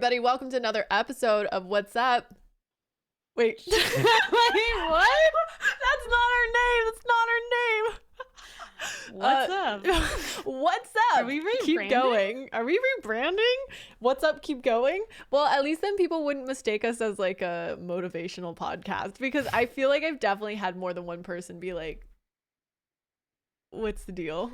Buddy, welcome to another episode of What's Up. Wait. Wait, what? That's not our name. That's not our name. What's up? What's up? Are we rebranding? Keep going. Are we rebranding? What's up? Keep going. Well, at least then people wouldn't mistake us as like a motivational podcast, because I feel like I've definitely had more than one person be like, what's the deal?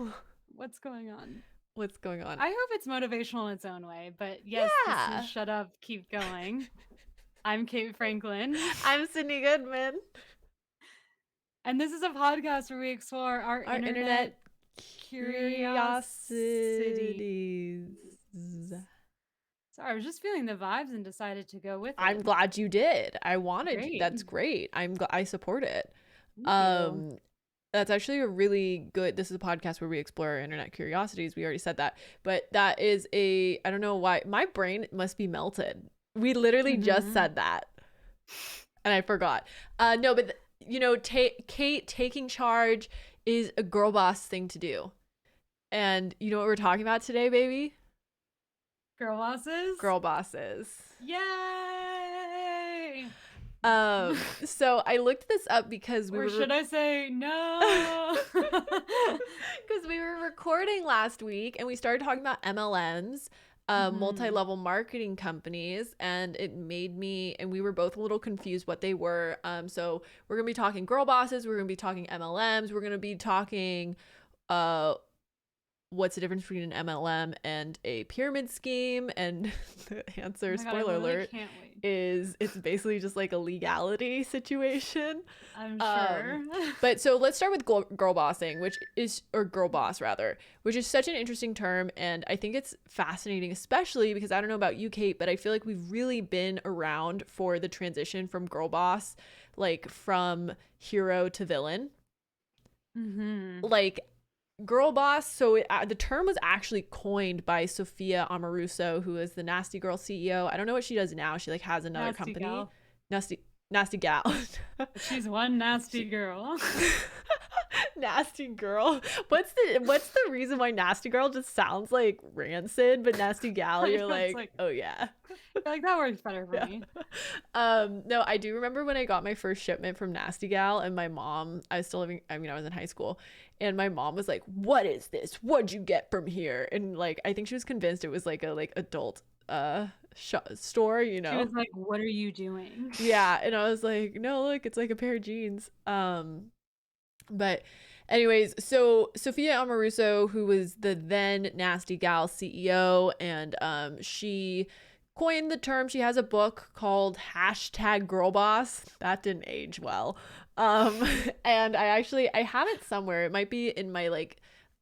What's going on? What's going on? I hope it's motivational in its own way, but yes, Yeah. This is Shut Up, Keep Going. I'm Kate Franklin. I'm Sydnee Goodman. And this is a podcast where we explore our internet curiosities. Sorry, I was just feeling the vibes and decided to go with it. I'm glad you did. I wanted Great. That's great. I support it. Thank you. That's actually a really good, this is a podcast where we explore our internet curiosities. We already said that, but that is I don't know why my brain must be melted. We literally just said that and I forgot. No, but Kate taking charge is a girl boss thing to do. And you know what we're talking about today, baby? Girl bosses? Girl bosses. Yay! So I looked this up because should I say no? Because we were recording last week and we started talking about MLMs, multi-level marketing companies, and it made me, and we were both a little confused what they were. So we're gonna be talking girl bosses, we're gonna be talking MLMs, we're gonna be talking what's the difference between an MLM and a pyramid scheme, and the answer, spoiler alert, is it's basically just like a legality situation. I'm sure. But so let's start with girl bossing, or girl boss rather, which is such an interesting term, and I think it's fascinating, especially because I don't know about you, Kate, but I feel like we've really been around for the transition from girl boss, like from hero to villain. Like girl boss, so the term was actually coined by Sophia Amoruso, who is the Nasty Girl CEO. I don't know what she does now. She like has another company. Gal. Nasty gal. She's one nasty girl. Nasty girl. What's the reason why nasty girl just sounds like rancid, but nasty gal you're like, oh yeah. Like that works better for me. No, I do remember when I got my first shipment from Nasty Gal, and my mom, I was in high school, and my mom was like, what is this? What'd you get from here? And like, I think she was convinced it was like a adult store, you know. She was like, what are you doing? Yeah, and I was like, no, look, it's like a pair of jeans. But anyways, so Sophia Amoruso, who was the then Nasty Gal CEO, and she coined the term. She has a book called #GirlBoss. That didn't age well. And I have it somewhere. It might be in my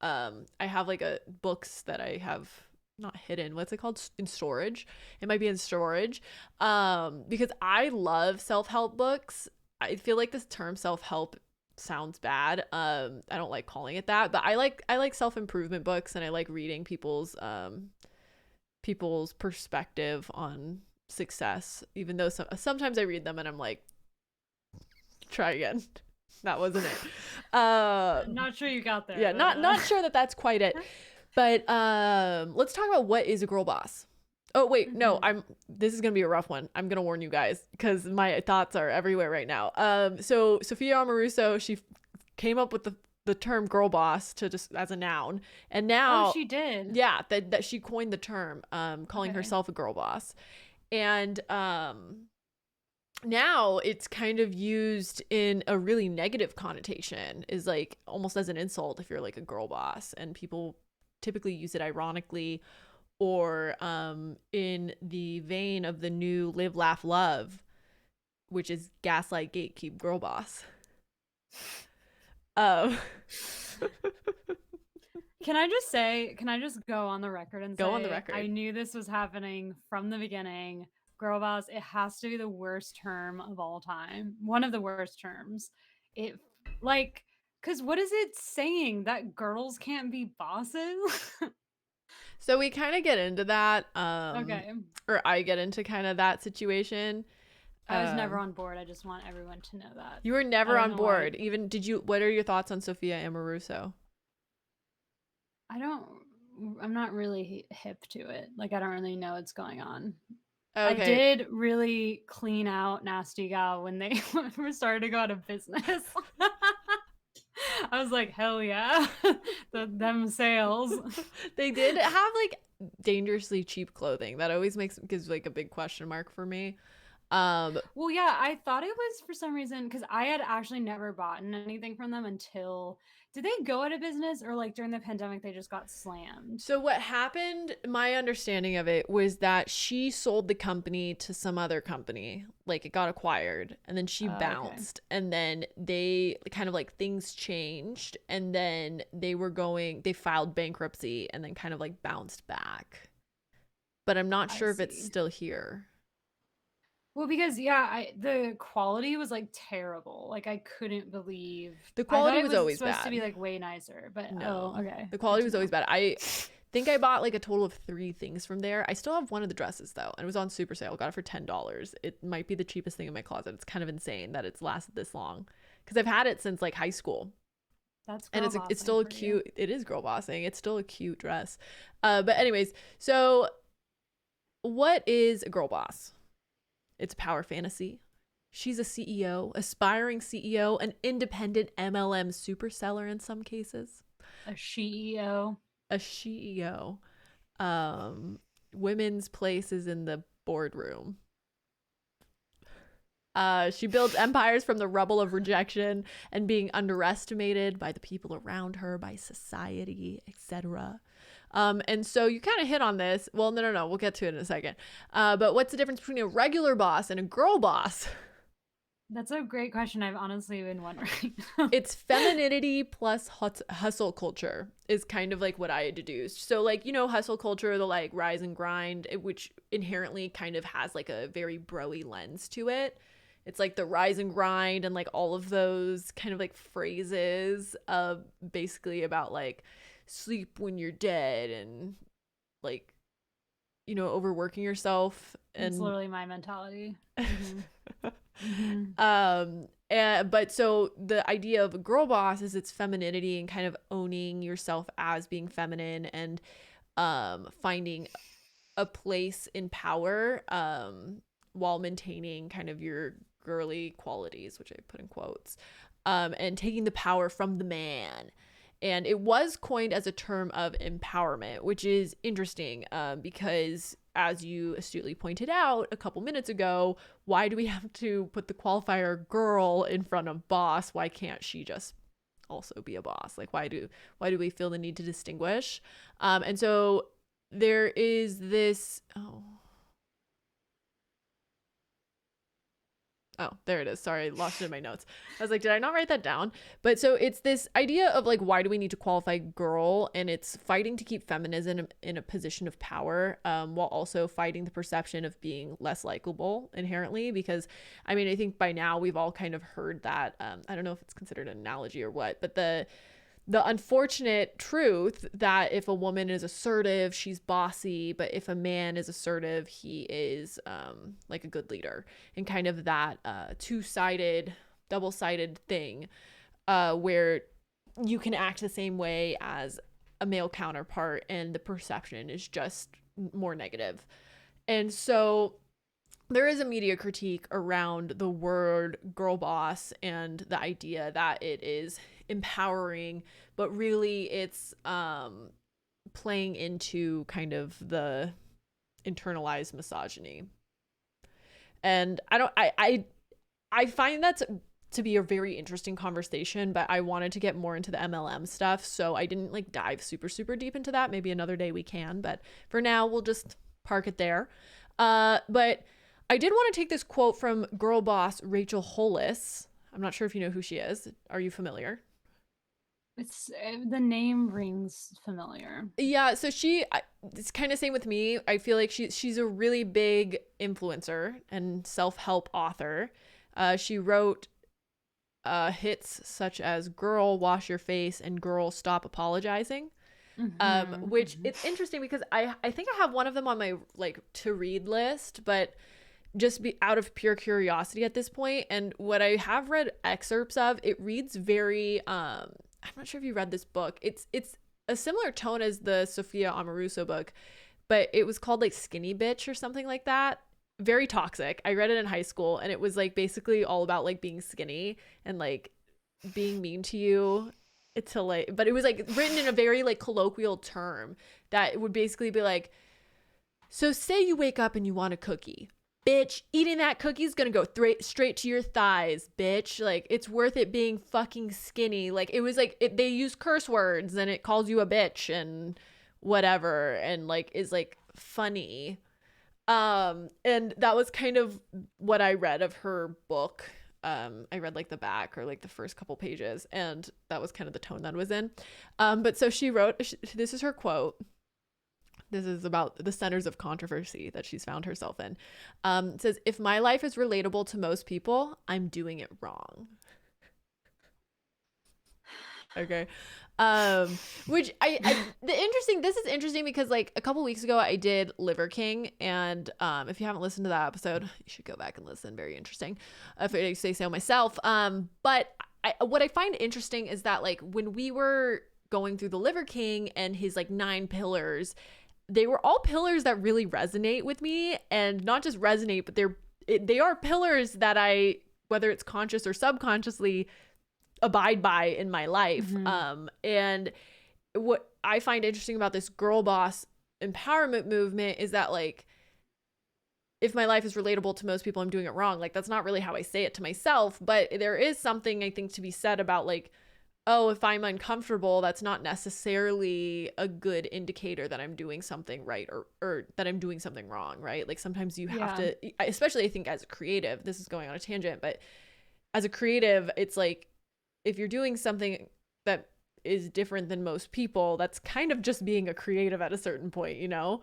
I have like books that I have not hidden. What's it called? In storage. It might be in storage. Because I love self-help books. I feel like this term self-help sounds bad. I don't like calling it that, but I like self-improvement books, and I like reading people's perspective on success, even though sometimes I read them and I'm like, try again. That wasn't it. Not sure you got there. Yeah, not sure that that's quite it. But let's talk about what is a girl boss. Oh wait, no, this is gonna be a rough one. I'm gonna warn you guys because my thoughts are everywhere right now. So Sophia Amoruso, she came up with the term girl boss to just as a noun, and now she did. Yeah, that she coined the term, calling herself a girl boss, and now it's kind of used in a really negative connotation, is like almost as an insult if you're like a girl boss, and people typically use it ironically, or in the vein of the new Live, Laugh, Love, which is Gaslight Gatekeep Girlboss. Can I just go on the record and say, I knew this was happening from the beginning. Girl boss, it has to be the worst term of all time. One of the worst terms. It because what is it saying? That girls can't be bosses? So we kind of get into that. Okay. Or I get into kind of that situation. I was never on board. I just want everyone to know that. You were never on board. Even what are your thoughts on Sophia Amoruso? I'm not really hip to it. Like, I don't really know what's going on. I did really clean out Nasty Gal when they were starting to go out of business. I was like, hell yeah, them sales. They did have like dangerously cheap clothing. That always gives like a big question mark for me. Well, yeah, I thought it was for some reason because I had actually never bought anything from them until, did they go out of business or like during the pandemic they just got slammed? So what happened, my understanding of it was that she sold the company to some other company, like it got acquired, and then she bounced, and then they kind of like things changed, and then they filed bankruptcy and then kind of like bounced back. But I'm not sure if it's still here. Well, because the quality was like terrible. Like I couldn't believe the quality was always supposed bad. To be like way nicer, but no, okay. The quality was always bad. I think I bought like a total of 3 things from there. I still have one of the dresses though, and it was on super sale. Got it for $10. It might be the cheapest thing in my closet. It's kind of insane that it's lasted this long because I've had it since like high school. That's and it's still a cute. It is girl bossing. It's still a cute dress. But anyways, so what is a girl boss? It's a power fantasy. She's a CEO, aspiring CEO, an independent MLM super seller in some cases. A CEO. A CEO. Women's place is in the boardroom. She builds empires from the rubble of rejection and being underestimated by the people around her, by society, etc. And so you kind of hit on this. Well, no. We'll get to it in a second. But what's the difference between a regular boss and a girl boss? That's a great question. I've honestly been wondering. It's femininity plus hustle culture is kind of like what I deduced. So like, hustle culture, the like rise and grind, which inherently kind of has like a very bro-y lens to it. It's like the rise and grind and like all of those kind of like phrases basically about like sleep when you're dead and like overworking yourself. And it's literally my mentality. But so the idea of a girl boss is its femininity and kind of owning yourself as being feminine and finding a place in power while maintaining kind of your girly qualities, which I put in quotes, and taking the power from the man. And it was coined as a term of empowerment, which is interesting because, as you astutely pointed out a couple minutes ago, why do we have to put the qualifier girl in front of boss? Why can't she just also be a boss? Like, why do we feel the need to distinguish? And so there is this... Oh, there it is. Sorry, I lost it in my notes. I was like, did I not write that down? But so it's this idea of like, why do we need to qualify girl? And it's fighting to keep feminism in a position of power, while also fighting the perception of being less likable inherently. Because I mean, I think by now we've all kind of heard that. I don't know if it's considered an analogy or what, but the unfortunate truth that if a woman is assertive, she's bossy, but if a man is assertive, he is like a good leader, and kind of that two-sided, double-sided thing where you can act the same way as a male counterpart and the perception is just more negative. And so there is a media critique around the word girl boss and the idea that it is empowering, but really it's playing into kind of the internalized misogyny. And I find that to be a very interesting conversation, but I wanted to get more into the MLM stuff, so I didn't like dive super deep into that. Maybe another day we can, but for now we'll just park it there. But I did want to take this quote from girl boss Rachel Hollis. I'm not sure if you know who she is. Are you familiar? It's the name rings familiar. Yeah, so it's kind of same with me. I feel like she's a really big influencer and self-help author. She wrote hits such as "Girl, Wash Your Face" and "Girl, Stop Apologizing." Which it's interesting because I think I have one of them on my like to read list, but just be out of pure curiosity at this point. And what I have read excerpts of, it reads very I'm not sure if you read this book. It's a similar tone as the Sophia Amoruso book, but it was called like Skinny Bitch or something like that. very toxic. I read it in high school, and it was like basically all about like being skinny and like being mean to you. It's like, but it was like written in a very like colloquial term that would basically be like, so say you wake up and you want a cookie. Bitch, eating that cookie is gonna go straight to your thighs, bitch. Like, it's worth it being fucking skinny. Like, it was like, they use curse words and it calls you a bitch and whatever, and like is like funny. And that was kind of what I read of her book. I read like the back or like the first couple pages, and that was kind of the tone that it was in. But so she wrote, this is her quote. This is about the centers of controversy that she's found herself in. It says, if my life is relatable to most people, I'm doing it wrong. Okay. Which this is interesting because like a couple weeks ago I did Liver King, and if you haven't listened to that episode, you should go back and listen. Very interesting, if I say so myself. But what I find interesting is that like when we were going through the Liver King and his like 9 pillars, they were all pillars that really resonate with me, and not just resonate, but they are pillars that I, whether it's conscious or subconsciously, abide by in my life. Mm-hmm. And what I find interesting about this girl boss empowerment movement is that like, if my life is relatable to most people, I'm doing it wrong. Like, that's not really how I say it to myself, but there is something I think to be said about like, oh, if I'm uncomfortable, that's not necessarily a good indicator that I'm doing something right, or that I'm doing something wrong, right? Like sometimes you have to, especially I think as a creative, this is going on a tangent, but as a creative, it's like, if you're doing something that is different than most people, that's kind of just being a creative at a certain point, you know?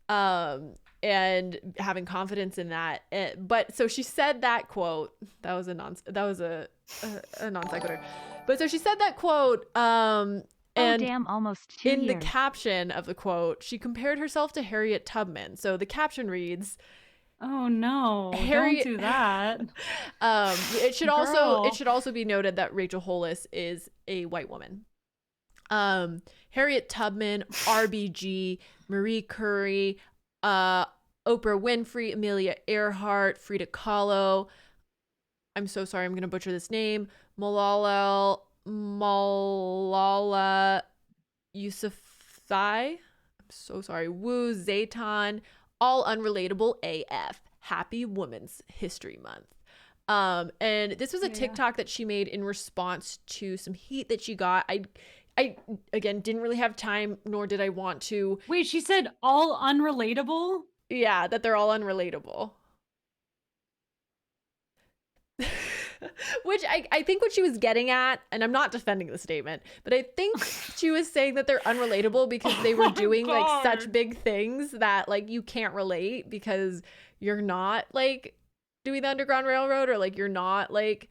And having confidence in that. But so she said that quote, that was a non sequitur. But so she said that quote, and damn, almost 2 in years. the caption of the quote, she compared herself to Harriet Tubman. So the caption reads, oh no, don't do that. It should also be noted that Rachel Hollis is a white woman. Harriet Tubman, RBG, Marie Curie, Oprah Winfrey, Amelia Earhart, Frida Kahlo. I'm so sorry, I'm gonna butcher this name. Malala Yousafzai. I'm so sorry. Wu Zayton. All unrelatable AF. Happy Women's History Month. And this was a TikTok that she made in response to some heat that she got. I again didn't really have time, nor did I want to. Wait, she said all unrelatable? Yeah, that they're all unrelatable. Which I think what she was getting at, and I'm not defending the statement, but I think she was saying that they're unrelatable because they were doing like such big things that like you can't relate because you're not like doing the Underground Railroad, or like you're not like,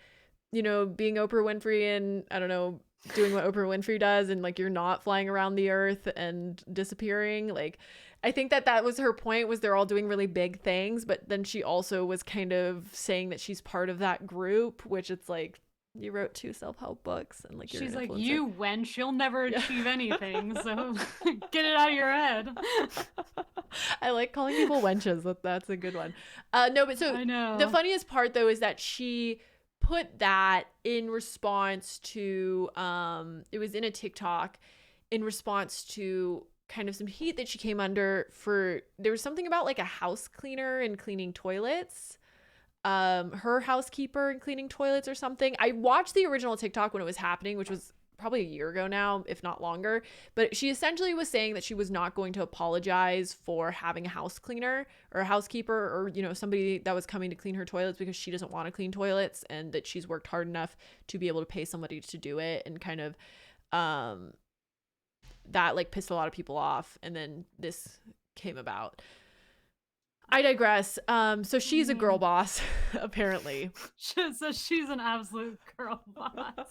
you know, being Oprah Winfrey and I don't know, doing what Oprah Winfrey does, and like you're not flying around the earth and disappearing. Like, I think that was her point, was they're all doing really big things, but then she also was kind of saying that she's part of that group, which it's like, you wrote 2 self-help books and like you're she's an like, influencer. you wench, you'll never achieve anything, so get it out of your head. I like calling people wenches. That's a good one. No, but so I know. The funniest part though is that she put that in response to it was in a TikTok in response to kind of some heat that she came under for, there was something about like a house cleaner and cleaning toilets, her housekeeper and cleaning toilets or something. I watched the original TikTok when it was happening, which was probably a year ago now, if not longer, but she essentially was saying that she was not going to apologize for having a house cleaner or a housekeeper, or, you know, somebody that was coming to clean her toilets, because she doesn't want to clean toilets, and that she's worked hard enough to be able to pay somebody to do it, and kind of that like pissed a lot of people off, and then this came about. I digress. So she's a girl boss, apparently. So she's an absolute girl boss.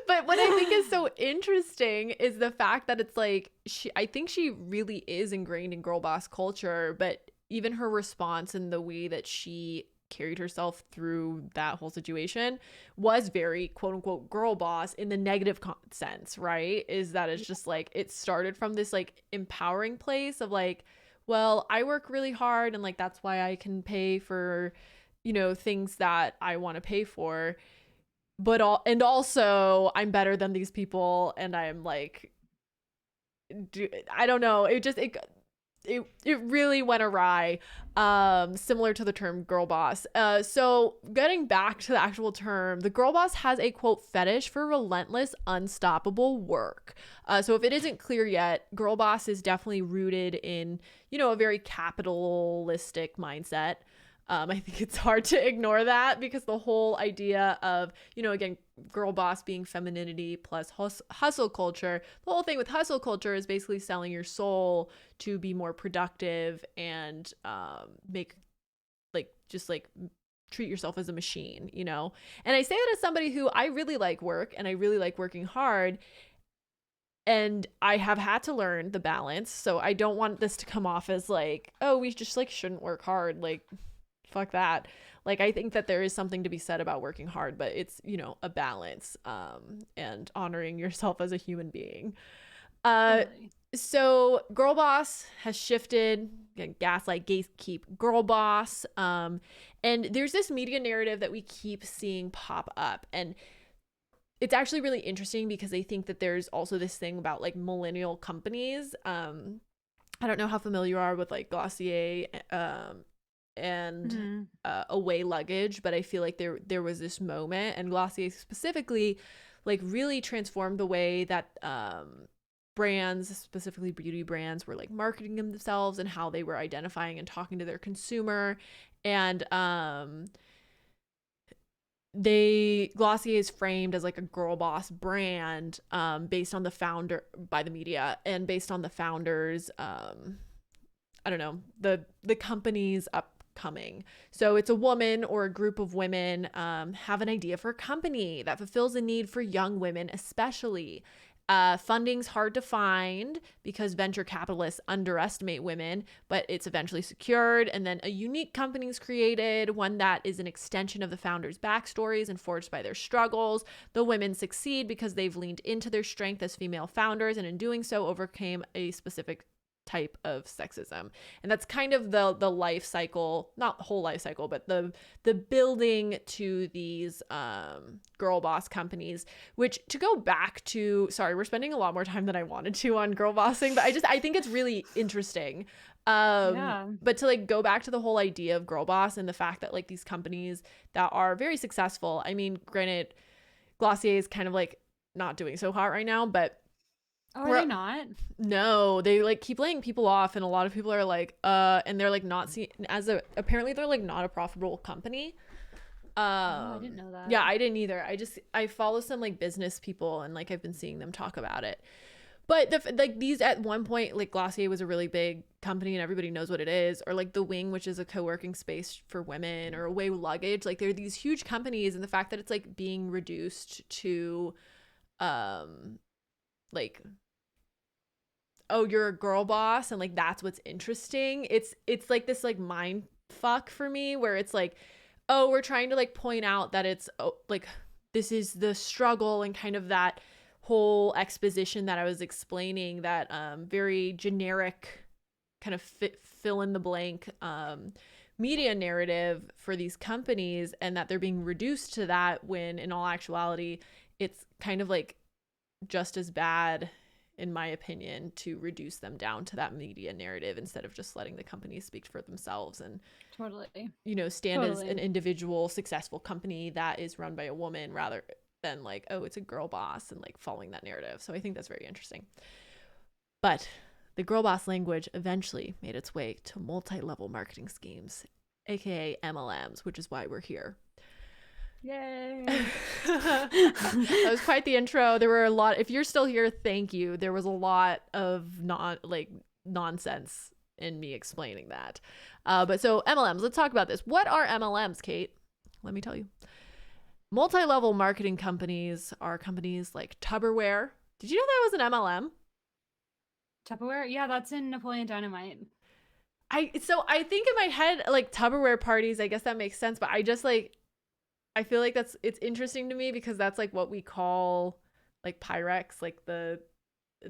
But what I think is so interesting is the fact that it's like, I think she really is ingrained in girl boss culture, but even her response and the way that she carried herself through that whole situation was very quote unquote girl boss in the negative sense, right? Is that it's just like, it started from this like empowering place of like, well, I work really hard and like that's why I can pay for, you know, things that I want to pay for. But also I'm better than these people, and I'm like, I don't know. It really went awry, similar to the term girl boss. So getting back to the actual term, the girl boss has a quote fetish for relentless, unstoppable work. So if it isn't clear yet, girl boss is definitely rooted in, you know, a very capitalistic mindset. I think it's hard to ignore that, because the whole idea of, you know, again, girl boss being femininity plus hustle culture, the whole thing with hustle culture is basically selling your soul to be more productive and make like just like treat yourself as a machine, you know? And I say that as somebody who, I really like work and I really like working hard. And I have had to learn the balance. So I don't want this to come off as like, oh, we just like shouldn't work hard. Like, fuck that. Like, I think that there is something to be said about working hard, but it's, you know, a balance, and honoring yourself as a human being. So girl boss has shifted. Again, Gaslight Gatekeep Girlboss. And there's this media narrative that we keep seeing pop up, and it's actually really interesting because I think that there's also this thing about like millennial companies. I don't know how familiar you are with like Glossier, and Away luggage, but I feel like there was this moment, and Glossier specifically like really transformed the way that brands, specifically beauty brands, were like marketing themselves and how they were identifying and talking to their consumer. And Glossier is framed as like a girl boss brand, based on the founder by the media, and based on the founders, I don't know, the company's upcoming. So it's a woman or a group of women have an idea for a company that fulfills a need for young women, especially. Funding's hard to find because venture capitalists underestimate women, but it's eventually secured. And then a unique company is created, one that is an extension of the founders' backstories and forged by their struggles. The women succeed because they've leaned into their strength as female founders, and in doing so overcame a specific type of sexism. And that's kind of the life cycle, not the whole life cycle, but the building to these girl boss companies. Which, to go back to, sorry, we're spending a lot more time than I wanted to on girl bossing, but I think it's really interesting. But to like go back to the whole idea of girl boss and the fact that like these companies that are very successful, I mean, granted, Glossier is kind of like not doing so hot right now, but are they not? No, they like keep laying people off, and a lot of people are like, and they're like not seen as apparently they're like not a profitable company. I didn't know that. Yeah, I didn't either. I follow some like business people, and like I've been seeing them talk about it. But like these, at one point, like Glossier was a really big company and everybody knows what it is, or like The Wing, which is a co-working space for women, or Away luggage. Like they're these huge companies, and the fact that it's like being reduced to, like, oh, you're a girl boss, and like that's what's interesting. It's like this like mind fuck for me, where it's like, oh, we're trying to like point out that it's like this is the struggle, and kind of that whole exposition that I was explaining, that very generic kind of fill in the blank media narrative for these companies, and that they're being reduced to that, when in all actuality it's kind of like just as bad, in my opinion, to reduce them down to that media narrative instead of just letting the companies speak for themselves and you know, stand as an individual successful company that is run by a woman, rather than like, oh, it's a girl boss, and like following that narrative. So I think that's very interesting. But the girl boss language eventually made its way to multi-level marketing schemes, aka MLMs, which is why we're here. Yay. That was quite the intro. There were a lot, if you're still here, thank you. There was a lot of nonsense in me explaining that. But so MLMs, let's talk about this. What are MLMs, Kate? Let me tell you. Multi-level marketing companies are companies like Tupperware. Did you know that was an MLM? Tupperware? Yeah, that's in Napoleon Dynamite. I think in my head, like Tupperware parties, I guess that makes sense, but I just like, I feel like it's interesting to me because that's like what we call like Pyrex, like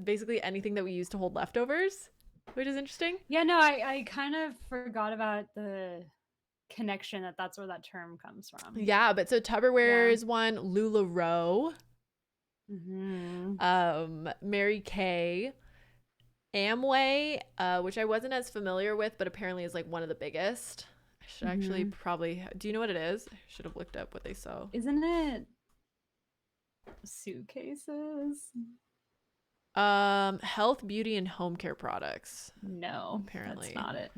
basically anything that we use to hold leftovers. which is interesting. Yeah, no, I kind of forgot about the connection that's where that term comes from. Yeah, but so Tupperware is one, LuLaRoe, Mary Kay, Amway, which I wasn't as familiar with, but apparently is like one of the biggest. I should actually probably, do you know what it is? I should have looked up what they sell. Isn't it suitcases? Health, beauty, and home care products. No, apparently that's not it.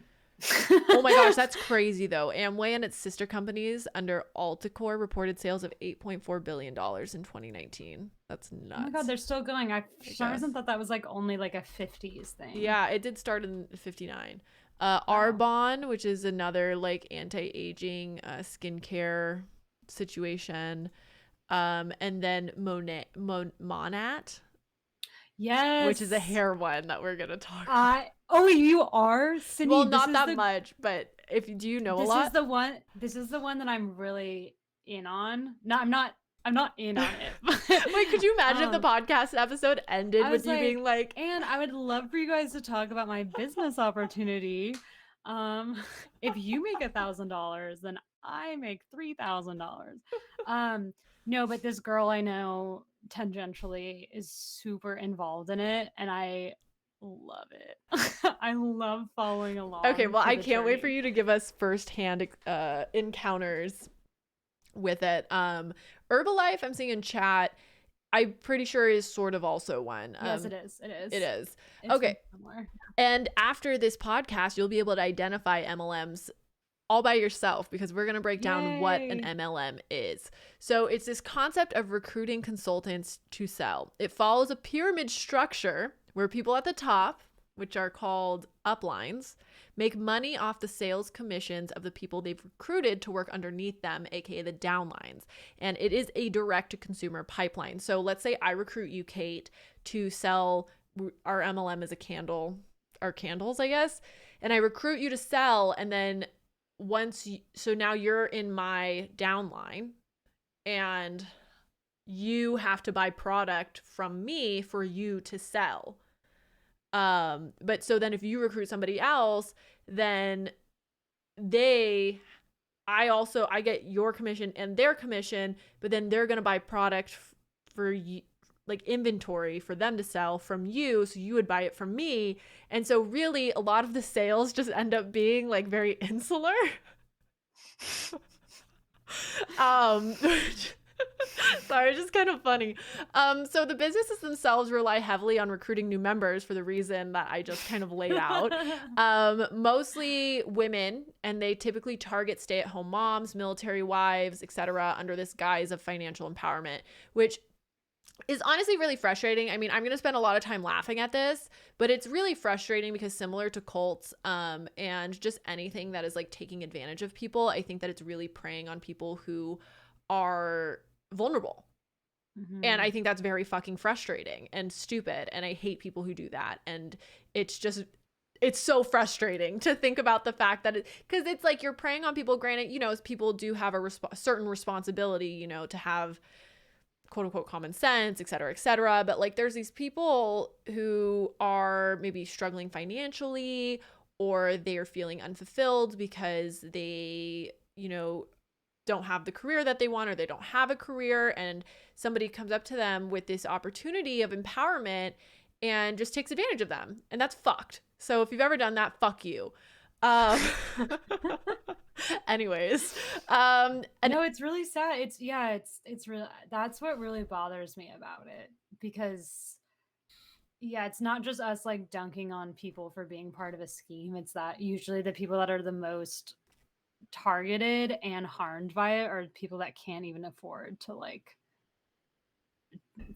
Oh my gosh, that's crazy though. Amway and its sister companies under Alticor reported sales of $8.4 billion in 2019. That's nuts. Oh my god, they're still going. I for some reason thought that was like only like a 50s thing. Yeah, it did start in 59. Arbonne, which is another like anti-aging skincare situation. And then Monat. Yes. Which is a hair one that we're gonna talk about. Oh, you are? Sydnee, well, not that much, but do you know a lot? This is the one that I'm really in on. No, I'm not in on it. Wait, could you imagine if the podcast episode ended with you being like, and I would love for you guys to talk about my business opportunity. If you make $1,000, then I make $3,000. No, but this girl I know tangentially is super involved in it, and I love it. I love following along. Okay, well, I can't wait for you to give us firsthand encounters with it. Herbalife, I'm seeing in chat, I'm pretty sure is sort of also one. Yes, it is. It's okay. And after this podcast, you'll be able to identify MLMs all by yourself, because we're going to break down what an MLM is. So it's this concept of recruiting consultants to sell. It follows a pyramid structure where people at the top, which are called uplines, make money off the sales commissions of the people they've recruited to work underneath them, aka the downlines. And it is a direct-to-consumer pipeline. So let's say I recruit you, Kate, to sell our MLM as a candle, our candles, I guess, and I recruit you to sell, and then so now you're in my downline and you have to buy product from me for you to sell. But so then if you recruit somebody else, then I get your commission and their commission, but then they're going to buy product for you, like inventory for them to sell from you, so you would buy it from me. And so really a lot of the sales just end up being like very insular. Sorry, it's just kind of funny. So the businesses themselves rely heavily on recruiting new members for the reason that I just kind of laid out. Mostly women, and they typically target stay-at-home moms, military wives, etc., under this guise of financial empowerment, which is honestly really frustrating. I mean, I'm going to spend a lot of time laughing at this, but it's really frustrating because similar to cults and just anything that is like taking advantage of people, I think that it's really preying on people who are vulnerable. And I think that's very fucking frustrating and stupid. And I hate people who do that. And it's so frustrating to think about the fact that because it's like you're preying on people. Granted, you know, people do have a certain responsibility, you know, to have quote unquote common sense, et cetera, but like there's these people who are maybe struggling financially, or they're feeling unfulfilled because they, you know, don't have the career that they want, or they don't have a career, and somebody comes up to them with this opportunity of empowerment and just takes advantage of them, and that's fucked. So if you've ever done that, fuck you. Anyways, no, it's really sad. It's really, that's what really bothers me about it, because it's not just us like dunking on people for being part of a scheme. It's that usually the people that are the most targeted and harmed by it are people that can't even afford to like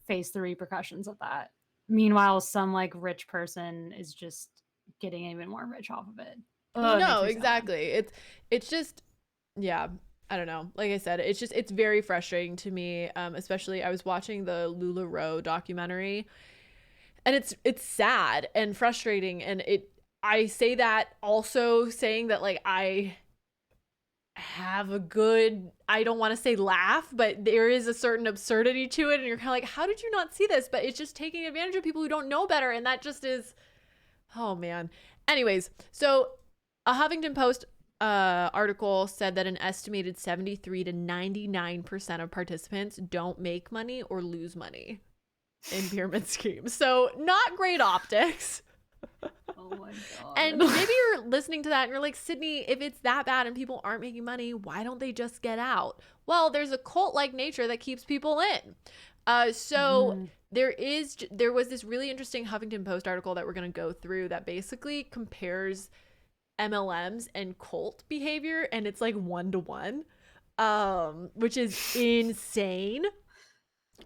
face the repercussions of that. Meanwhile, some like rich person is just getting even more rich off of it. No, exactly. It's just, yeah, I don't know. Like I said, it's very frustrating to me. Especially I was watching the LuLaRoe documentary, and it's sad and frustrating. And I say that also saying that like I have a good, I don't want to say laugh, but there is a certain absurdity to it. And you're kind of like, how did you not see this? But it's just taking advantage of people who don't know better. And that just is Oh man. Anyways, so a Huffington Post article said that an estimated 73 to 99% of participants don't make money or lose money in pyramid schemes. So not great optics. Oh my God. And maybe you're listening to that and you're like, Sydnee, if it's that bad and people aren't making money, why don't they just get out? Well, there's a cult-like nature that keeps people in. There was this really interesting Huffington Post article that we're going to go through that basically compares MLMs and cult behavior, and it's like 1-to-1, which is insane.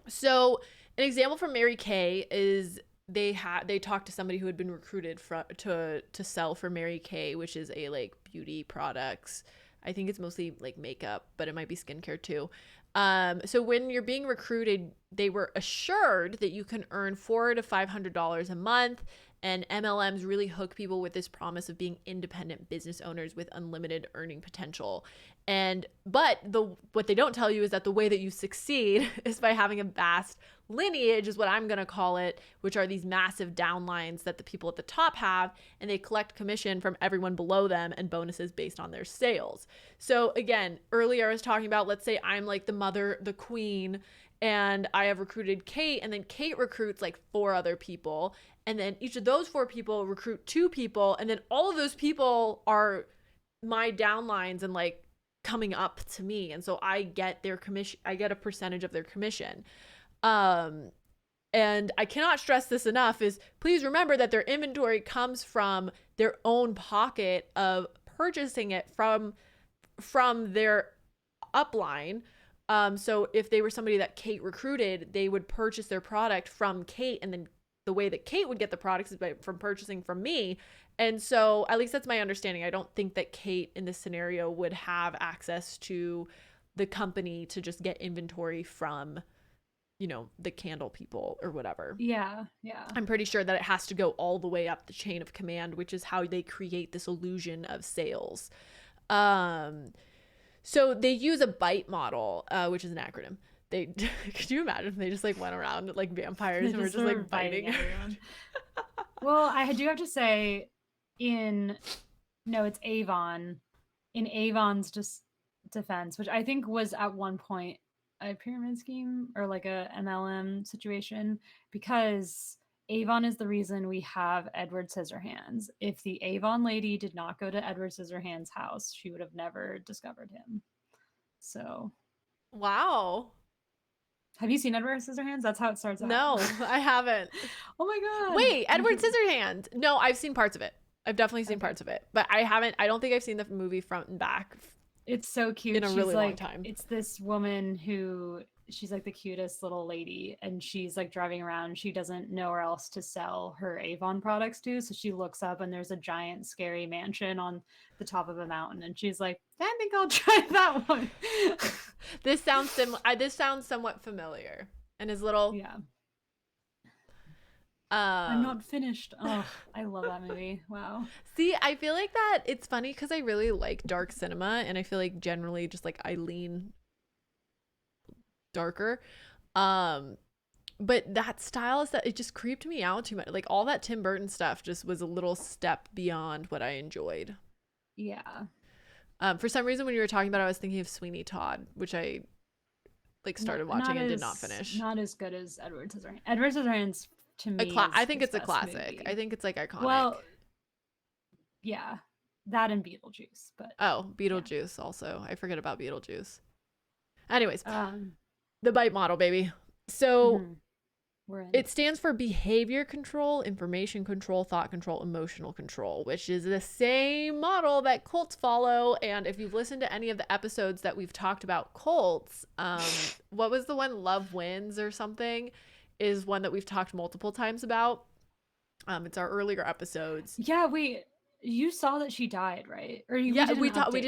So an example from Mary Kay is they talked to somebody who had been recruited to sell for Mary Kay, which is a like beauty products. I think it's mostly like makeup, but it might be skincare too. So when you're being recruited, they were assured that you can earn $400 to $500 a month, and MLMs really hook people with this promise of being independent business owners with unlimited earning potential. But what they don't tell you is that the way that you succeed is by having a vast lineage, is what I'm going to call it, which are these massive downlines that the people at the top have, and they collect commission from everyone below them and bonuses based on their sales. So again, earlier I was talking about, let's say I'm like the mother, the queen, and I have recruited Kate, and then Kate recruits like 4 other people, and then each of those 4 people recruit 2 people, and then all of those people are my downlines and like coming up to me, and so I get their commission. I get a percentage of their commission. And I cannot stress this enough, is please remember that their inventory comes from their own pocket of purchasing it from their upline. So if they were somebody that Kate recruited, they would purchase their product from Kate, and then the way that Kate would get the products is from purchasing from me. And so at least that's my understanding. I don't think that Kate in this scenario would have access to the company to just get inventory from, you know, the candle people or whatever. Yeah. I'm pretty sure that it has to go all the way up the chain of command, which is how they create this illusion of sales. So they use a bite model, which is an acronym. Could you imagine if they just like went around like vampires and were just like biting everyone? Well, I do have to say, it's Avon. In Avon's defense, which I think was at one point a pyramid scheme or like a MLM situation, because Avon is the reason we have Edward Scissorhands. If the Avon lady did not go to Edward Scissorhands' house, she would have never discovered him. So, wow. Have you seen Edward Scissorhands? That's how it starts out. No, I haven't. Oh my God. Wait, Edward Scissorhands. No, I've seen parts of it. I've definitely seen parts of it, but I don't think I've seen the movie front and back. It's so cute. In a really long time. It's this woman who, she's like the cutest little lady, and she's like driving around. She doesn't know where else to sell her Avon products to, so she looks up and there's a giant scary mansion on the top of a mountain, and she's like, I think I'll try that one. This sounds somewhat familiar. And his little I'm not finished. Oh, I love that movie. Wow. See, I feel like that it's funny because I really like dark cinema, and I feel like generally just like I lean darker. But that style is that it just creeped me out too much. Like all that Tim Burton stuff just was a little step beyond what I enjoyed. Yeah. For some reason when you were talking about it, I was thinking of Sweeney Todd, which I like started watching and did not finish. Not as good as Edward Scissorhands. Edward Scissorhands to me, I think it's a classic. Movie. I think it's like iconic. Well, yeah, that and Beetlejuice, but Beetlejuice also. I forget about Beetlejuice. Anyways, the bite model, baby. So it stands for behavior control, information control, thought control, emotional control, which is the same model that cults follow. And if you've listened to any of the episodes that we've talked about cults, what was the one, Love Wins or something, is one that we've talked multiple times about. It's our earlier episodes. Yeah, you saw that she died, right? Or we did an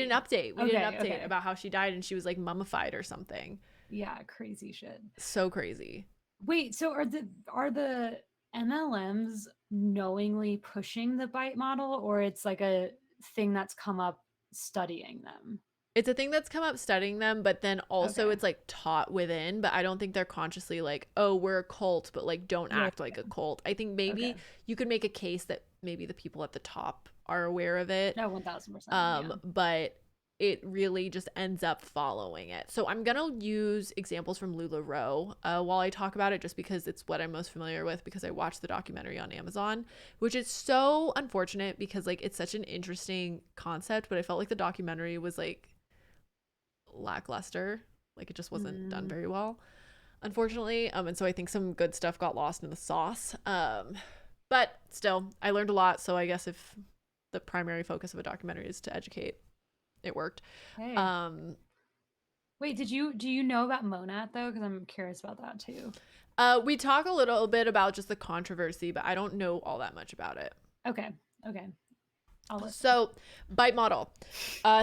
update. We did an update about how she died, and she was like mummified or something. Yeah, crazy shit. So crazy. Wait, so are the MLMs knowingly pushing the bite model, or it's like a thing that's come up studying them? It's a thing that's come up studying them, but then also it's like taught within, but I don't think they're consciously like, oh, we're a cult, but like don't act like a cult. I think maybe you could make a case that maybe the people at the top are aware of it. No, 1000%. But it really just ends up following it. So I'm gonna use examples from LuLaRoe while I talk about it, just because it's what I'm most familiar with, because I watched the documentary on Amazon, which is so unfortunate because like it's such an interesting concept, but I felt like the documentary was like lackluster, like it just wasn't done very well, unfortunately. And so I think some good stuff got lost in the sauce. But still, I learned a lot. So I guess if the primary focus of a documentary is to educate, it worked. Hey. Wait, do you know about Monat though? Because I'm curious about that too. We talk a little bit about just the controversy, but I don't know all that much about it. Okay. So, bite model.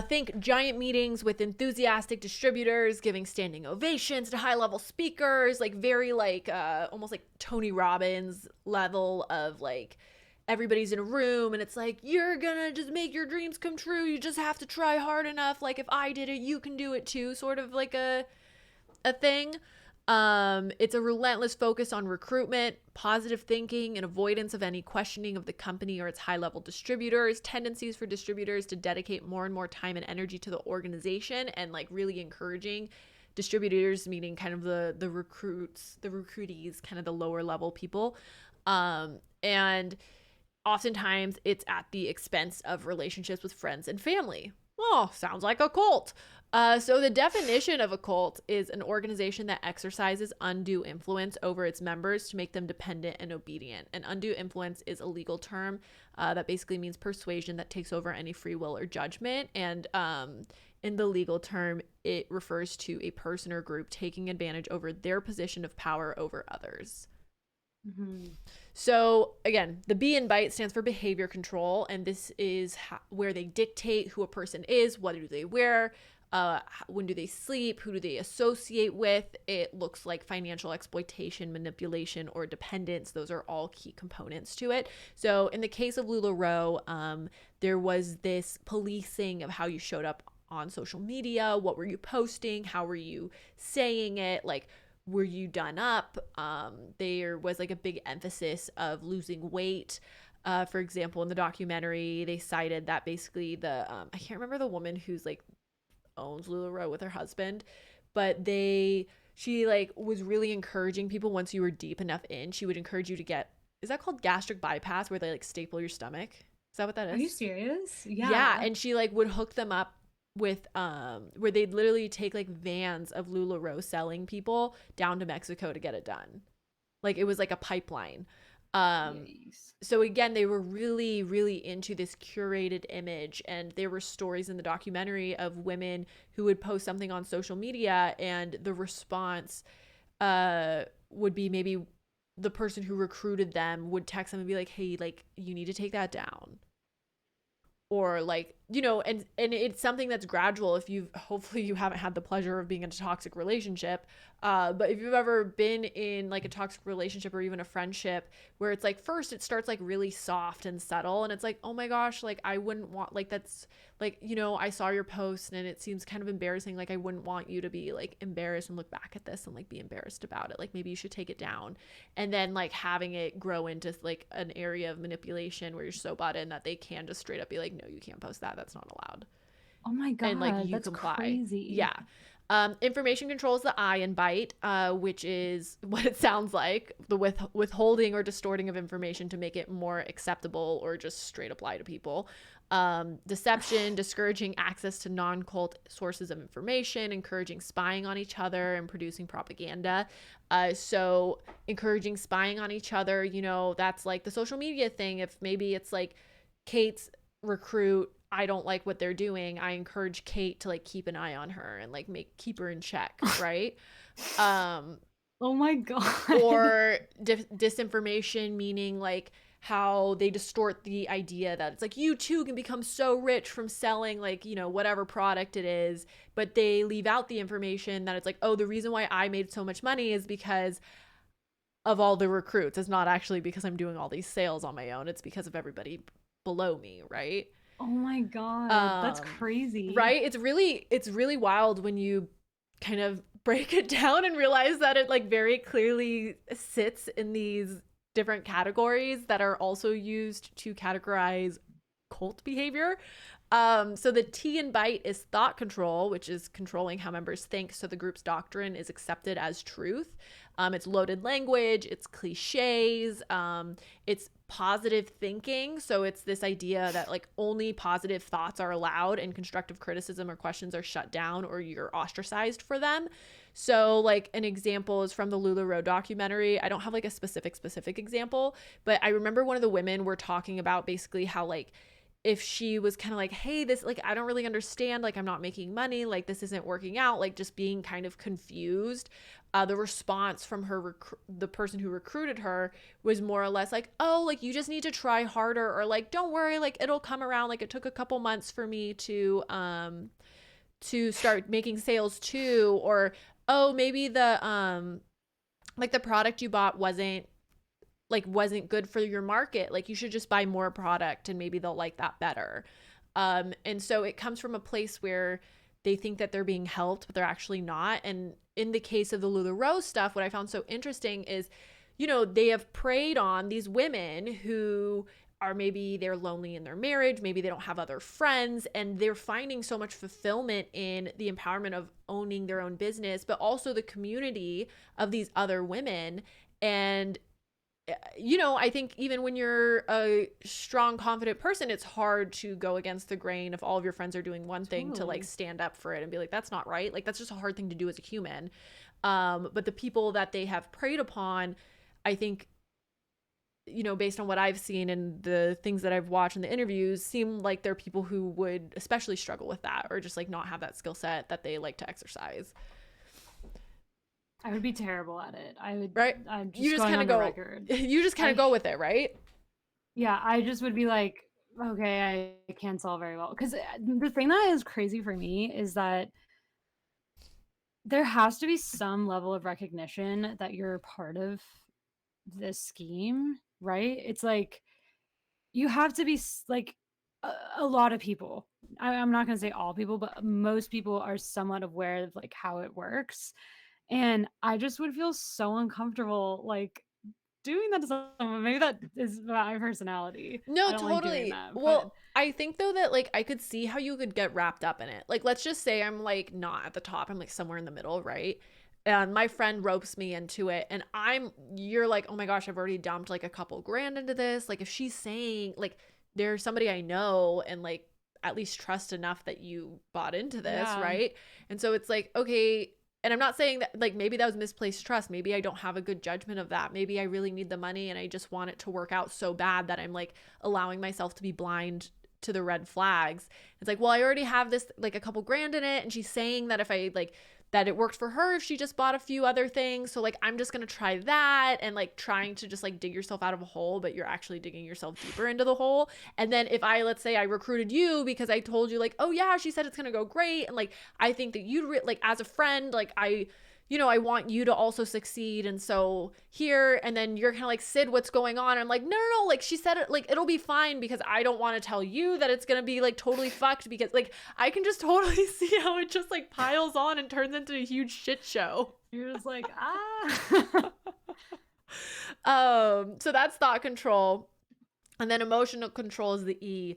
Think giant meetings with enthusiastic distributors giving standing ovations to high-level speakers, like very like almost like Tony Robbins level of like everybody's in a room and it's like, you're gonna just make your dreams come true. You just have to try hard enough. Like if I did it, you can do it too. Sort of like a thing. It's a relentless focus on recruitment, positive thinking, and avoidance of any questioning of the company or its high-level distributors, tendencies for distributors to dedicate more and more time and energy to the organization, and like really encouraging distributors, meaning kind of the recruitees, kind of the lower level people. And oftentimes it's at the expense of relationships with friends and family. Oh, sounds like a cult. So the definition of a cult is an organization that exercises undue influence over its members to make them dependent and obedient. And undue influence is a legal term that basically means persuasion that takes over any free will or judgment. And in the legal term, it refers to a person or group taking advantage over their position of power over others. Mm-hmm. So again, the B in BITE stands for behavior control, and this is where they dictate who a person is, what do they wear, when do they sleep, who do they associate with. It looks like financial exploitation, manipulation, or dependence. Those are all key components to it. So in the case of LuLaRoe, there was this policing of how you showed up on social media. What were you posting? How were you saying it? Like, were you done up? There was like a big emphasis of losing weight. For example, in the documentary, they cited that basically I can't remember the woman who's like owns LuLaRoe with her husband, but she like was really encouraging people once you were deep enough in, she would encourage you to get, is that called gastric bypass, where they like staple your stomach? Is that what that is? Are you serious? Yeah. And she like would hook them up with where they'd literally take like vans of LuLaRoe selling people down to Mexico to get it done. Like it was like a pipeline. So again, they were really, really into this curated image, and there were stories in the documentary of women who would post something on social media, and the response would be maybe the person who recruited them would text them and be like, hey, like you need to take that down. Or like, you know, and it's something that's gradual. Hopefully you haven't had the pleasure of being in a toxic relationship. But if you've ever been in like a toxic relationship or even a friendship where it's like, first it starts like really soft and subtle. And it's like, oh my gosh, like I wouldn't want, like, that's like, you know, I saw your post and it seems kind of embarrassing. Like I wouldn't want you to be like embarrassed and look back at this and like be embarrassed about it. Like maybe you should take it down. And then like having it grow into like an area of manipulation where you're so bought in that they can just straight up be like, no, you can't post that. That's not allowed. Oh my God. And like you that's comply. Crazy. Yeah. Information control is the I in BITE, which is what it sounds like, the withholding or distorting of information to make it more acceptable or just straight up lie to people. Deception, discouraging access to non-cult sources of information, encouraging spying on each other and producing propaganda. So encouraging spying on each other, you know, that's like the social media thing. If maybe it's like Kate's recruit, I don't like what they're doing, I encourage Kate to like keep an eye on her and like keep her in check, right? Oh my God. Or disinformation, meaning like how they distort the idea that it's like you too can become so rich from selling like, you know, whatever product it is, but they leave out the information that it's like, oh, the reason why I made so much money is because of all the recruits. It's not actually because I'm doing all these sales on my own. It's because of everybody below me, right? Oh my God. That's crazy. Right? It's really wild when you kind of break it down and realize that it like very clearly sits in these different categories that are also used to categorize cult behavior. So the T in BITE is thought control, which is controlling how members think so the group's doctrine is accepted as truth. It's loaded language, it's cliches, it's positive thinking. So it's this idea that like only positive thoughts are allowed and constructive criticism or questions are shut down or you're ostracized for them. So like an example is from the LuLaRoe documentary. I don't have like a specific example, but I remember one of the women were talking about basically how like if she was kind of like, hey, this, like, I don't really understand, like, I'm not making money, like, this isn't working out, like, just being kind of confused. The response from her, the person who recruited her was more or less like, oh, like, you just need to try harder, or like, don't worry, like, it'll come around. Like, it took a couple months for me to start making sales too. Or, oh, maybe the, like, the product you bought wasn't good for your market. Like, you should just buy more product and maybe they'll like that better. And so it comes from a place where they think that they're being helped, but they're actually not. And in the case of the LuLaRoe stuff, what I found so interesting is, you know, they have preyed on these women who are, maybe they're lonely in their marriage, maybe they don't have other friends, and they're finding so much fulfillment in the empowerment of owning their own business, but also the community of these other women. And you know, I think even when you're a strong, confident person, it's hard to go against the grain if all of your friends are doing one thing to like stand up for it and be like, that's not right. Like, that's just a hard thing to do as a human. But the people that they have preyed upon, I think, you know, based on what I've seen and the things that I've watched in the interviews, seem like they're people who would especially struggle with that, or just like not have that skill set that they like to exercise. I would be terrible at it. I would. Right. I'm just you just kind of go. Record. You just kind of go with it, right? Yeah, I just would be like, okay, I can't solve very well. Because the thing that is crazy for me is that there has to be some level of recognition that you're part of this scheme, right? It's like you have to be like a lot of people. I'm not going to say all people, but most people are somewhat aware of like how it works. And I just would feel so uncomfortable, like, doing that to someone. Maybe that is my personality. No, I don't totally. like doing that, well, I think though that like I could see how you could get wrapped up in it. Like, let's just say I'm like not at the top. I'm like somewhere in the middle, right? And my friend ropes me into it, and you're like, oh my gosh, I've already dumped like a couple grand into this. Like, if she's saying like there's somebody I know and like at least trust enough that you bought into this, right? And so it's like, okay. And I'm not saying that, like, maybe that was misplaced trust. Maybe I don't have a good judgment of that. Maybe I really need the money and I just want it to work out so bad that I'm, like, allowing myself to be blind to the red flags. It's like, well, I already have this, like, a couple grand in it. And she's saying that if I, like, that it worked for her if she just bought a few other things. So, like, I'm just going to try that, and, like, trying to just, like, dig yourself out of a hole, but you're actually digging yourself deeper into the hole. And then if I, let's say I recruited you because I told you, like, oh yeah, she said it's going to go great. And, like, I think that you'd like, as a friend, like, you know, I want you to also succeed. And so here, and then you're kind of like, Sid, what's going on? And I'm like, no, like, she said it, like, it'll be fine, because I don't want to tell you that it's going to be like totally fucked, because like, I can just totally see how it just like piles on and turns into a huge shit show. You're just like, so that's thought control. And then emotional control is the E,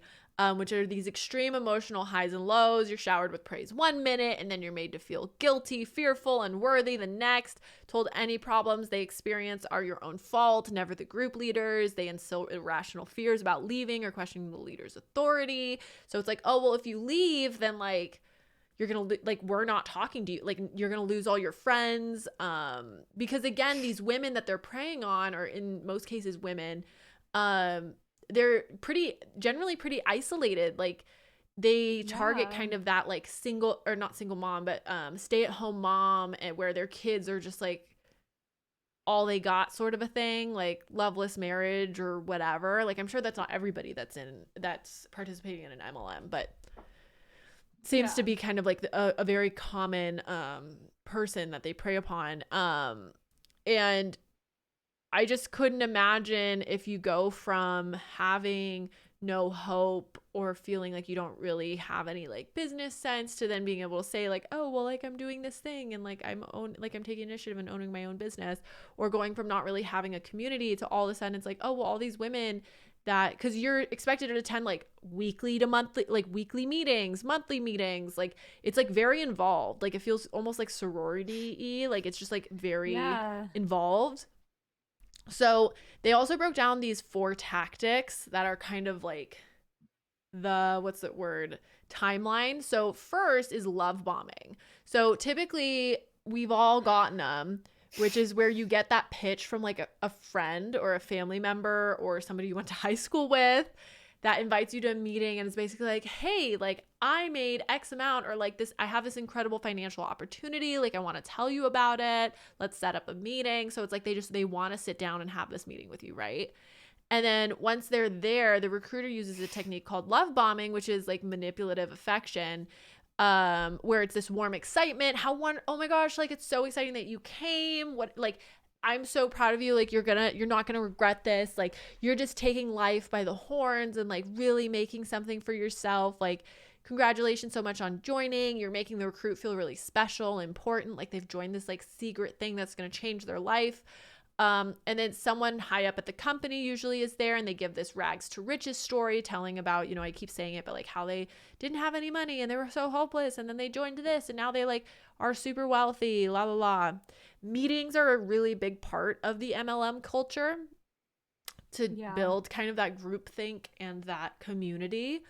which are these extreme emotional highs and lows. You're showered with praise 1 minute, and then you're made to feel guilty, fearful, unworthy the next. Told any problems they experience are your own fault, never the group leaders. They instill irrational fears about leaving or questioning the leader's authority. So it's like, oh, well, if you leave, then like, you're going to, like, we're not talking to you. Like, you're going to lose all your friends. Because again, these women that they're preying on, or in most cases women, they're generally pretty isolated. Like, they target kind of that like single, or not single mom, but stay-at-home mom, and where their kids are just like all they got, sort of a thing, like loveless marriage or whatever. Like, I'm sure that's not everybody that's participating in an MLM, but seems to be kind of like a very common person that they prey upon. And I just couldn't imagine if you go from having no hope or feeling like you don't really have any like business sense, to then being able to say like, oh, well, like I'm doing this thing and like I'm taking initiative and owning my own business, or going from not really having a community to all of a sudden it's like, oh, well, all these women that, because you're expected to attend like weekly to monthly, like weekly meetings, monthly meetings, like it's like very involved, like it feels almost like sorority-y, like it's just like very involved. So they also broke down these 4 tactics that are kind of like the, what's the word, timeline. So first is love bombing. So typically we've all gotten them, which is where you get that pitch from like a friend or a family member or somebody you went to high school with that invites you to a meeting, and it's basically like, hey, like I made X amount, or like this, I have this incredible financial opportunity, like I want to tell you about it, let's set up a meeting. So it's like they want to sit down and have this meeting with you, right? And then once they're there, the recruiter uses a technique called love bombing, which is like manipulative affection, where it's this warm excitement. Oh my gosh, like it's so exciting that you came. What, like, I'm so proud of you. Like you're not gonna regret this. Like you're just taking life by the horns and like really making something for yourself. Like congratulations so much on joining. You're making the recruit feel really special, important. Like they've joined this like secret thing that's gonna change their life. And then someone high up at the company usually is there, and they give this rags to riches story telling about, I keep saying it, but like how they didn't have any money and they were so hopeless, and then they joined this and now they like are super wealthy, la la la. Meetings are a really big part of the MLM culture to build kind of that groupthink and that community.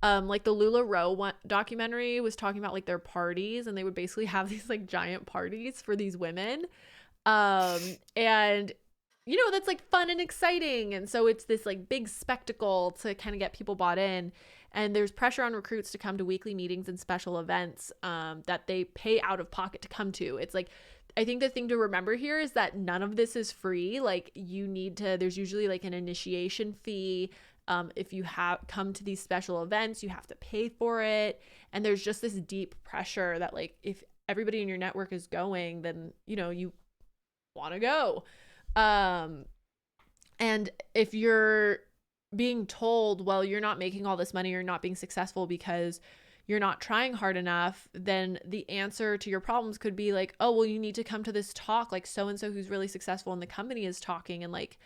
Like the LuLaRoe documentary was talking about like their parties, and they would basically have these like giant parties for these women. And that's like fun and exciting. And so it's this like big spectacle to kind of get people bought in. And there's pressure on recruits to come to weekly meetings and special events, that they pay out of pocket to come to. It's like, I think the thing to remember here is that none of this is free. Like there's usually like an initiation fee. If you come to these special events, you have to pay for it. And there's just this deep pressure that like, if everybody in your network is going, then, you want to go. And if you're being told, well, you're not making all this money, you're not being successful because you're not trying hard enough, then the answer to your problems could be like, oh, well, you need to come to this talk, like so-and-so who's really successful in the company is talking, and like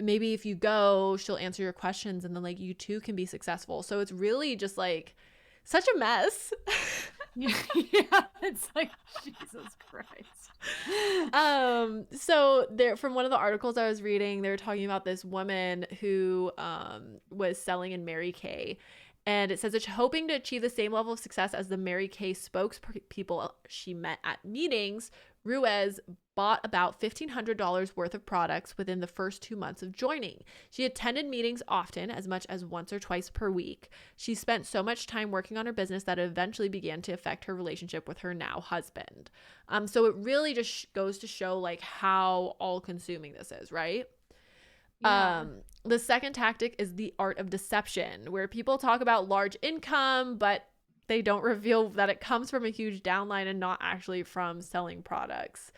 maybe if you go, she'll answer your questions, and then like you too can be successful. So it's really just like such a mess. Yeah, it's like Jesus Christ. So there, from one of the articles I was reading, they were talking about this woman who was selling in Mary Kay, and it says it's hoping to achieve the same level of success as the Mary Kay spokespeople she met at meetings. Ruiz bought about $1,500 worth of products within the first 2 months of joining. She attended meetings often, as much as once or twice per week. She spent so much time working on her business that it eventually began to affect her relationship with her now husband. So it really just goes to show like how all-consuming this is, right? Yeah. The second tactic is the art of deception, where people talk about large income, but they don't reveal that it comes from a huge downline and not actually from selling products.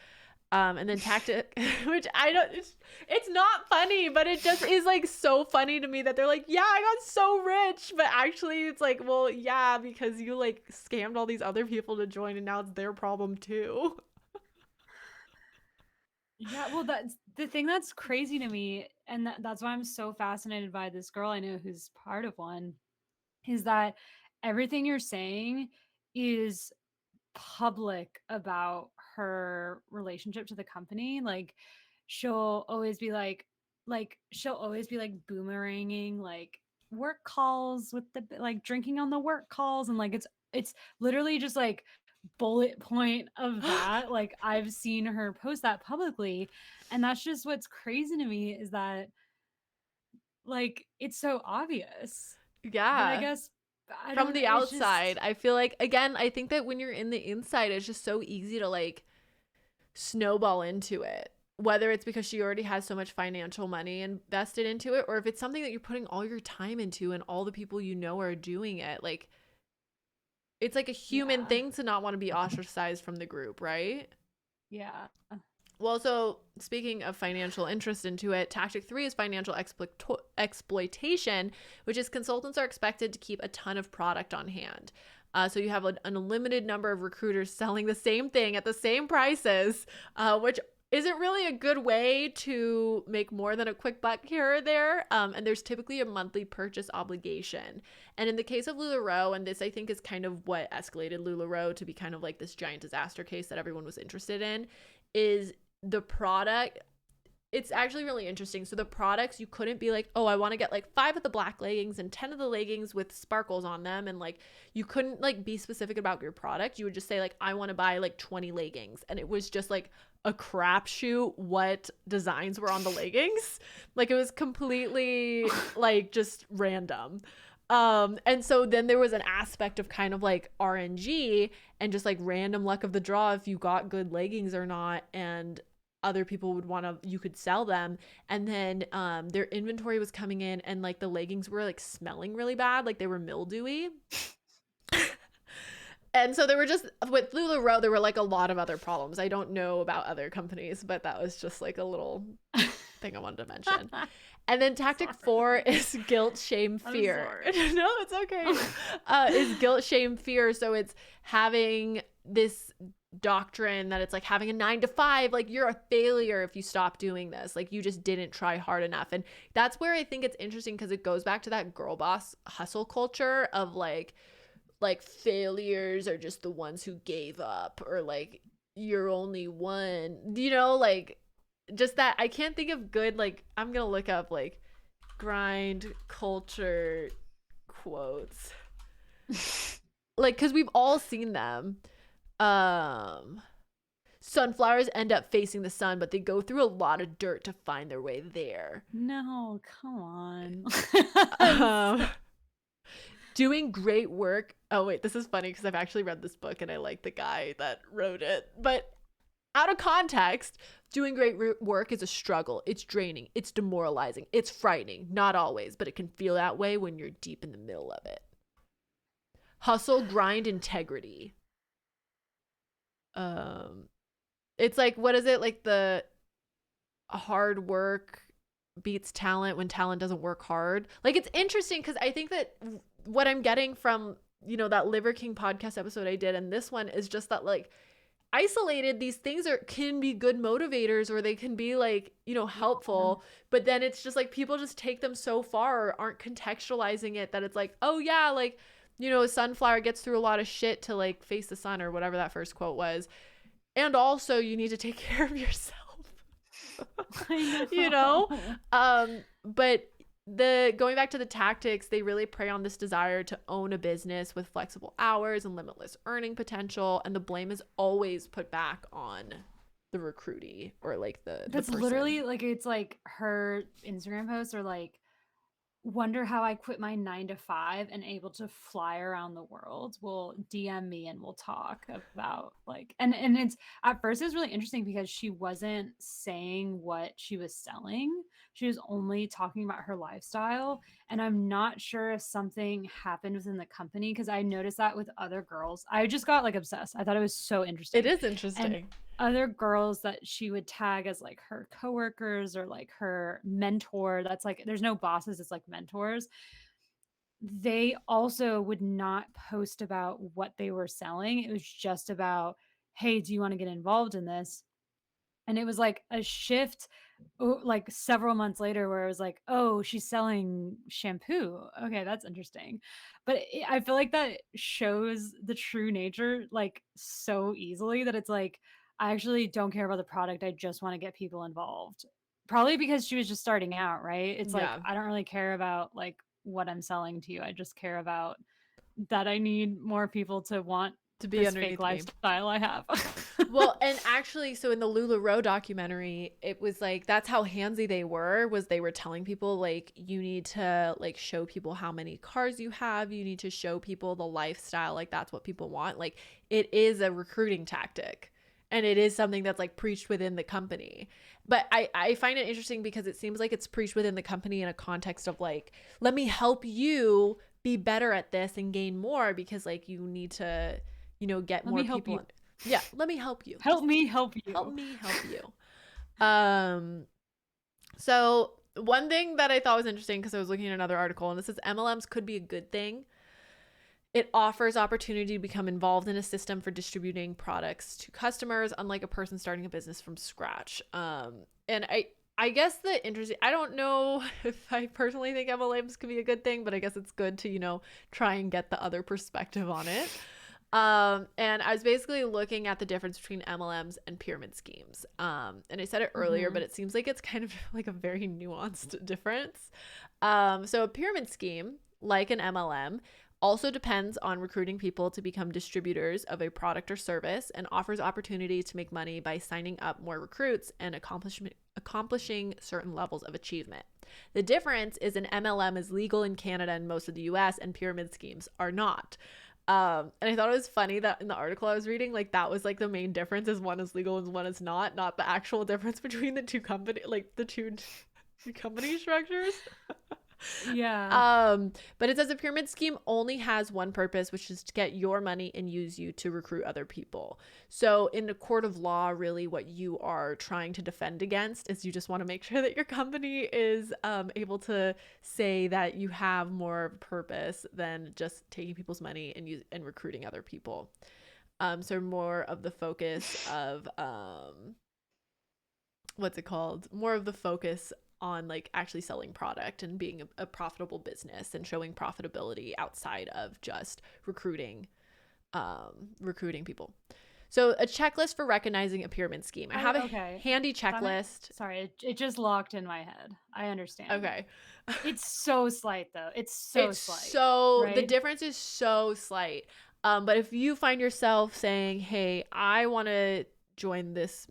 And then tactic, which it's not funny, but it just is like so funny to me that they're like, yeah, I got so rich, but actually it's like, well, yeah, because you like scammed all these other people to join and now it's their problem too. Yeah, well, that's the thing that's crazy to me, and that's why I'm so fascinated by this girl I know who's part of one, is that everything you're saying is public about her relationship to the company. Like she'll always be like boomeranging like work calls with the like drinking on the work calls, and like it's literally just like bullet point of that. Like I've seen her post that publicly, and that's just what's crazy to me, is that like it's so obvious. Yeah. But I guess from the outside, I feel like, again, I think that when you're in the inside, it's just so easy to like snowball into it, whether it's because she already has so much financial money invested into it, or if it's something that you're putting all your time into and all the people are doing it. Like it's like a human thing to not want to be ostracized from the group, right? Yeah. Well, so speaking of financial interest into it, tactic 3 is financial exploitation, which is consultants are expected to keep a ton of product on hand. So you have an unlimited number of recruiters selling the same thing at the same prices, which isn't really a good way to make more than a quick buck here or there. And there's typically a monthly purchase obligation. And in the case of LuLaRoe, and this I think is kind of what escalated LuLaRoe to be kind of like this giant disaster case that everyone was interested in, is the product. It's actually really interesting. So the products, you couldn't be like, oh, I want to get like 5 of the black leggings and 10 of the leggings with sparkles on them. And like, you couldn't like be specific about your product. You would just say like, I want to buy like 20 leggings. And it was just like a crapshoot what designs were on the leggings. Like it was completely like just random. And so then there was an aspect of kind of like RNG and just like random luck of the draw if you got good leggings or not. And other people would want to, you could sell them. And then their inventory was coming in and like the leggings were like smelling really bad, like they were mildewy. And so there were just, with LuLaRoe, there were like a lot of other problems. I don't know about other companies, but that was just like a little thing I wanted to mention. And then tactic 4 is guilt, shame, fear. No, it's okay. Is guilt, shame, fear. So it's having this doctrine that it's like having a 9-to-5, like you're a failure if you stop doing this, like you just didn't try hard enough. And that's where I think it's interesting, because it goes back to that girl boss hustle culture of like failures are just the ones who gave up, or like you're only one, you know, like just that. I can't think of good, like I'm gonna look up like grind culture quotes like, because we've all seen them. Sunflowers end up facing the sun, but they go through a lot of dirt to find their way there. No, come on. Doing great work. Oh wait, this is funny because I've actually read this book and I like the guy that wrote it, but out of context, doing great work is a struggle. It's draining. It's demoralizing. It's frightening. Not always, but it can feel that way when you're deep in the middle of it. Hustle, grind, integrity. It's like, what is it? Like the hard work beats talent when talent doesn't work hard. Like, it's interesting because I think that what I'm getting from, you know, that Liver King podcast episode I did and this one is just that, like, isolated, these things can be good motivators, or they can be like, you know, helpful, but then it's just like people just take them so far or aren't contextualizing it that it's like, oh yeah, like, you know, a sunflower gets through a lot of shit to like face the sun, or whatever that first quote was. And also you need to take care of yourself. I know. You know? But going back to the tactics, they really prey on this desire to own a business with flexible hours and limitless earning potential. And the blame is always put back on the recruitee, or like that's literally like, it's like her Instagram posts are like, wonder how I quit my 9-to-5 and able to fly around the world. Well, DM me and we'll talk about like, and it's, at first it was really interesting because she wasn't saying what she was selling. She was only talking about her lifestyle. And I'm not sure if something happened within the company, because I noticed that with other girls. I just got like obsessed. I thought it was so interesting. It is interesting. And other girls that she would tag as like her coworkers or like her mentor, that's like, there's no bosses, it's like mentors. They also would not post about what they were selling. It was just about, hey, do you want to get involved in this? And it was like a shift like several months later where it was like, oh, she's selling shampoo. Okay, that's interesting. But I feel like that shows the true nature like so easily, that it's like, I actually don't care about the product. I just want to get people involved. Probably because she was just starting out, right? It's like, I don't really care about like what I'm selling to you. I just care about that I need more people to want to be this fake lifestyle I have. Well, and actually, so in the LuLaRoe documentary, it was like, that's how handsy they were telling people like, you need to like show people how many cars you have. You need to show people the lifestyle. Like, that's what people want. Like, it is a recruiting tactic. And it is something that's like preached within the company. But I find it interesting because it seems like it's preached within the company in a context of like, let me help you be better at this and gain more, because like you need to, you know, get more people. Yeah, let me help you. Help me help you. Help me help you. So one thing that I thought was interesting, because I was looking at another article, and this says MLMs could be a good thing. It offers opportunity to become involved in a system for distributing products to customers, unlike a person starting a business from scratch. And I guess the interesting, I don't know if I personally think MLMs could be a good thing, but I guess it's good to, you know, try and get the other perspective on it. And I was basically looking at the difference between MLMs and pyramid schemes. And I said it earlier, but it seems like it's kind of like a very nuanced difference. So a pyramid scheme, like an MLM, also depends on recruiting people to become distributors of a product or service, and offers opportunity to make money by signing up more recruits and accomplishing certain levels of achievement. The difference is an MLM is legal in Canada and most of the US, and pyramid schemes are not. And I thought it was funny that in the article I was reading, like that was like the main difference, is one is legal and one is not the actual difference between the two company, like the two company structures. Yeah. But it says a pyramid scheme only has one purpose, which is to get your money and use you to recruit other people. So in a court of law, really what you are trying to defend against is you just want to make sure that your company is able to say that you have more purpose than just taking people's money and recruiting other people. So more of the focus of what's it called? More of the focus on like actually selling product and being a profitable business and showing profitability outside of just recruiting people. So a checklist for recognizing a pyramid scheme. I have a handy checklist. Sorry, it just locked in my head. I understand. Okay. It's so slight though. It's slight. So right? The difference is so slight. But if you find yourself saying, hey, I want to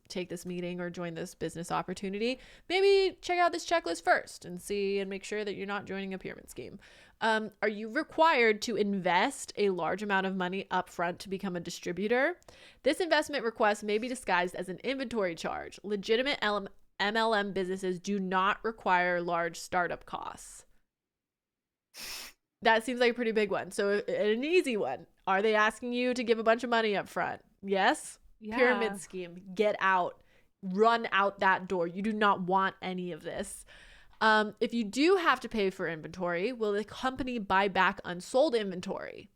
take this meeting or join this business opportunity, maybe check out this checklist first and see and make sure that you're not joining a pyramid scheme. Are you required to invest a large amount of money upfront to become a distributor? This investment request may be disguised as an inventory charge. Legitimate MLM businesses do not require large startup costs. That seems like a pretty big one. So an easy one. Are they asking you to give a bunch of money up front? Yes. Yeah. Pyramid scheme. Get out. Run out that door. You do not want any of this. If you do have to pay for inventory, will the company buy back unsold inventory?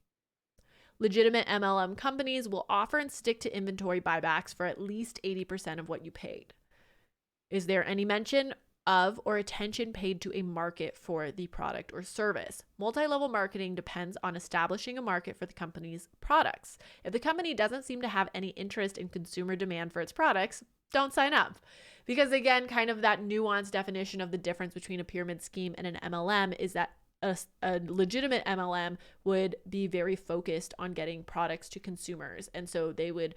Legitimate MLM companies will offer and stick to inventory buybacks for at least 80% of what you paid. Is there any mention of or attention paid to a market for the product or service? Multi-level marketing depends on establishing a market for the company's products. If the company doesn't seem to have any interest in consumer demand for its products, don't sign up. Because again, kind of that nuanced definition of the difference between a pyramid scheme and an MLM is that a legitimate MLM would be very focused on getting products to consumers. And so they would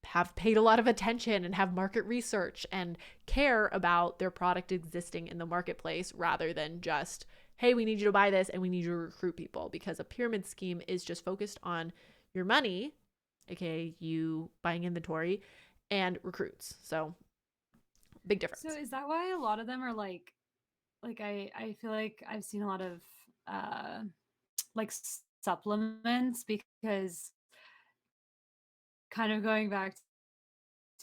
have paid a lot of attention and have market research and care about their product existing in the marketplace, rather than just, hey, we need you to buy this and we need you to recruit people. Because a pyramid scheme is just focused on your money, aka you buying inventory, and recruits. So big difference. So is that why a lot of them are like I feel like I've seen a lot of like supplements, because kind of going back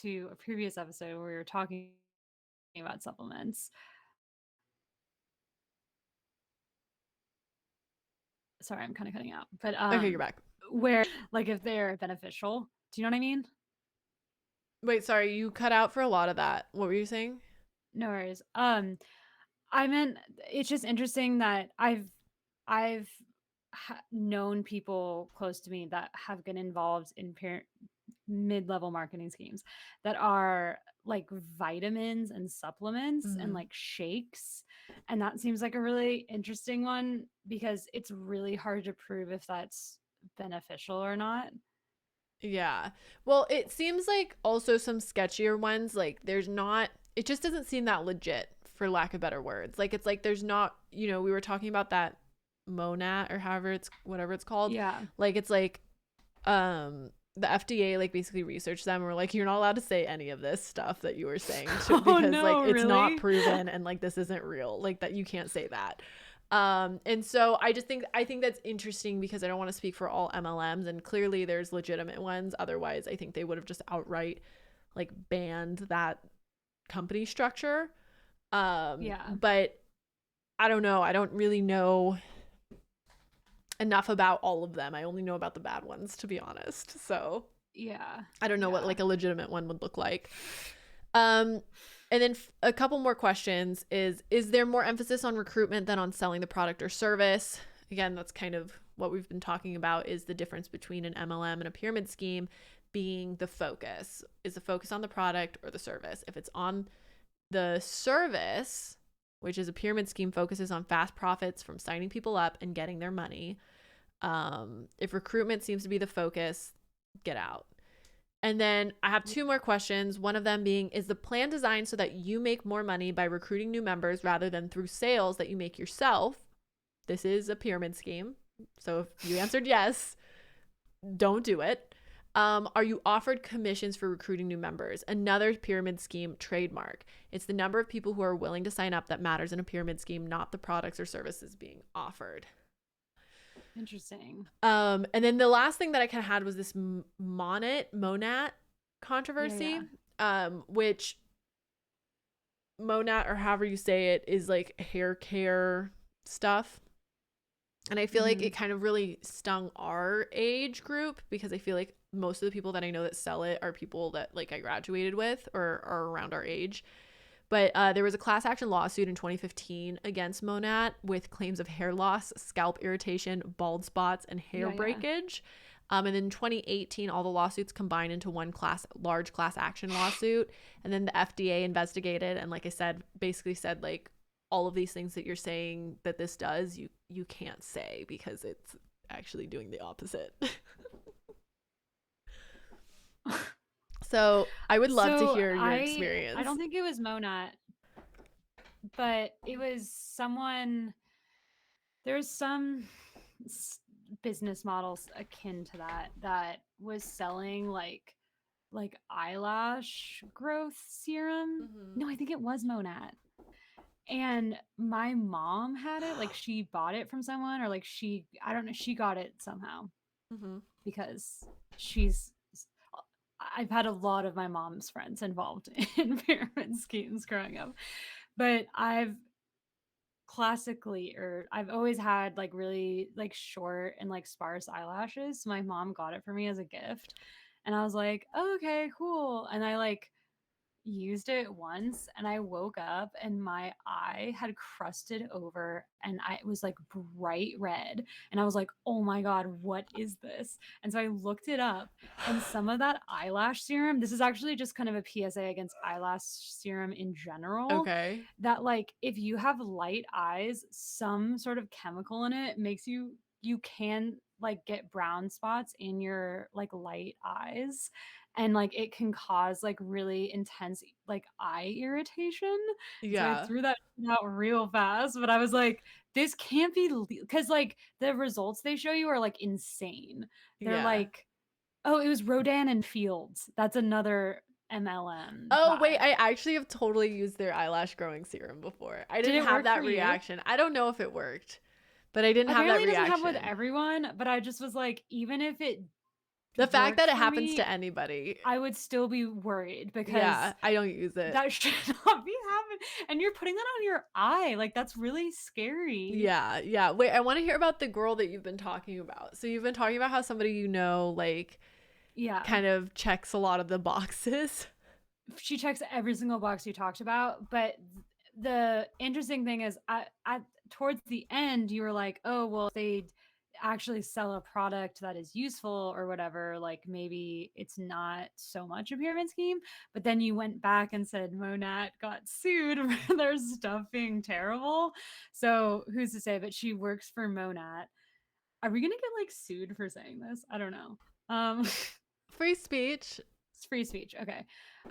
to a previous episode where we were talking about supplements. Sorry, I'm kind of cutting out. But okay, you're back. Where like if they're beneficial, do you know what I mean? Wait, sorry, you cut out for a lot of that. What were you saying? No worries. I meant it's just interesting that I've known people close to me that have been involved in mid-level marketing schemes that are like vitamins and supplements and like shakes, and that seems like a really interesting one because it's really hard to prove if that's beneficial or not. Yeah. Well, it seems like also some sketchier ones, like it just doesn't seem that legit, for lack of better words. Like it's like there's not, we were talking about that Monat or whatever it's called. Yeah. Like it's like the FDA like basically researched them and were like, you're not allowed to say any of this stuff that you were saying because like it's not proven and like this isn't real, like that you can't say that. And so I think that's interesting because I don't want to speak for all MLMs, and clearly there's legitimate ones. Otherwise, I think they would have just outright like banned that company structure. But I don't know. I don't really know enough about all of them. I only know about the bad ones, to be honest. So I don't know what like a legitimate one would look like. And then a couple more questions is there more emphasis on recruitment than on selling the product or service? Again, that's kind of what we've been talking about, is the difference between an MLM and a pyramid scheme being the focus. Is the focus on the product or the service? If it's on the service, which is a pyramid scheme, focuses on fast profits from signing people up and getting their money. If recruitment seems to be the focus, get out. And then I have two more questions. One of them being, is the plan designed so that you make more money by recruiting new members rather than through sales that you make yourself? This is a pyramid scheme. So if you answered yes, don't do it. Are you offered commissions for recruiting new members? Another pyramid scheme trademark. It's the number of people who are willing to sign up that matters in a pyramid scheme, not the products or services being offered. Interesting. And then the last thing that I kind of had was this monat controversy, which monat, or however you say it, is like hair care stuff. And I feel like it kind of really stung our age group, because I feel like most of the people that I know that sell it are people that like I graduated with or are around our age. But there was a class action lawsuit in 2015 against Monat with claims of hair loss, scalp irritation, bald spots, and hair breakage. And then in 2018, all the lawsuits combined into one large class action lawsuit. And then the FDA investigated and, like I said, basically said, like, all of these things that you're saying that this does, you can't say because it's actually doing the opposite. So I would love to hear your experience. I don't think it was Monat, but it was someone. There's some business models akin to that was selling like eyelash growth serum. No, I think it was Monat. And my mom had it, like she bought it from someone, or like I don't know, she got it somehow because I've had a lot of my mom's friends involved in pyramid schemes growing up, but I've always had like really like short and like sparse eyelashes. So my mom got it for me as a gift, and I was like, oh, okay, cool. And I like used it once, and I woke up and my eye had crusted over and it was like bright red, and I was like, oh my god, what is this? And so I looked it up, and some of that eyelash serum, this is actually just kind of a PSA against eyelash serum in general, that like if you have light eyes, some sort of chemical in it makes you can like get brown spots in your like light eyes, and like it can cause like really intense like eye irritation. So I threw that out real fast, but I was like, this can't be, because like the results they show you are like insane. They're like, oh, it was Rodan and Fields. That's another MLM. Oh wait, I actually have totally used their eyelash growing serum before. I didn't have that reaction. You? I don't know if it worked, but I didn't have that reaction. It doesn't have with everyone, but I just was like, even if it the fact that it happens to anybody, I would still be worried, because I don't use it. That should not be happening. And you're putting that on your eye. Like, that's really scary. Yeah. Wait, I want to hear about the girl that you've been talking about. So you've been talking about how somebody you know, like, kind of checks a lot of the boxes. She checks every single box you talked about. But the interesting thing is, towards the end, you were like, oh, well, if they actually sell a product that is useful or whatever, like maybe it's not so much a pyramid scheme. But then you went back and said Monat got sued for their stuff being terrible. So who's to say? But she works for Monat. Are we gonna get like sued for saying this? I don't know. Free speech. It's free speech. Okay.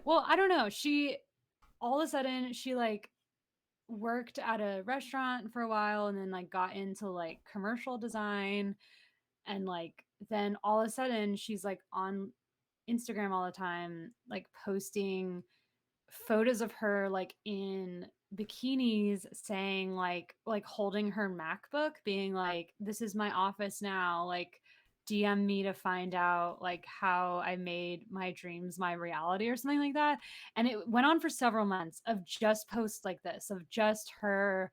Well, I don't know. All of a sudden she like worked at a restaurant for a while, and then like got into like commercial design, and like then all of a sudden she's like on Instagram all the time, like posting photos of her like in bikinis, saying like holding her MacBook, being like, this is my office now, like DM me to find out like how I made my dreams my reality or something like that. And it went on for several months of just posts like this, of just her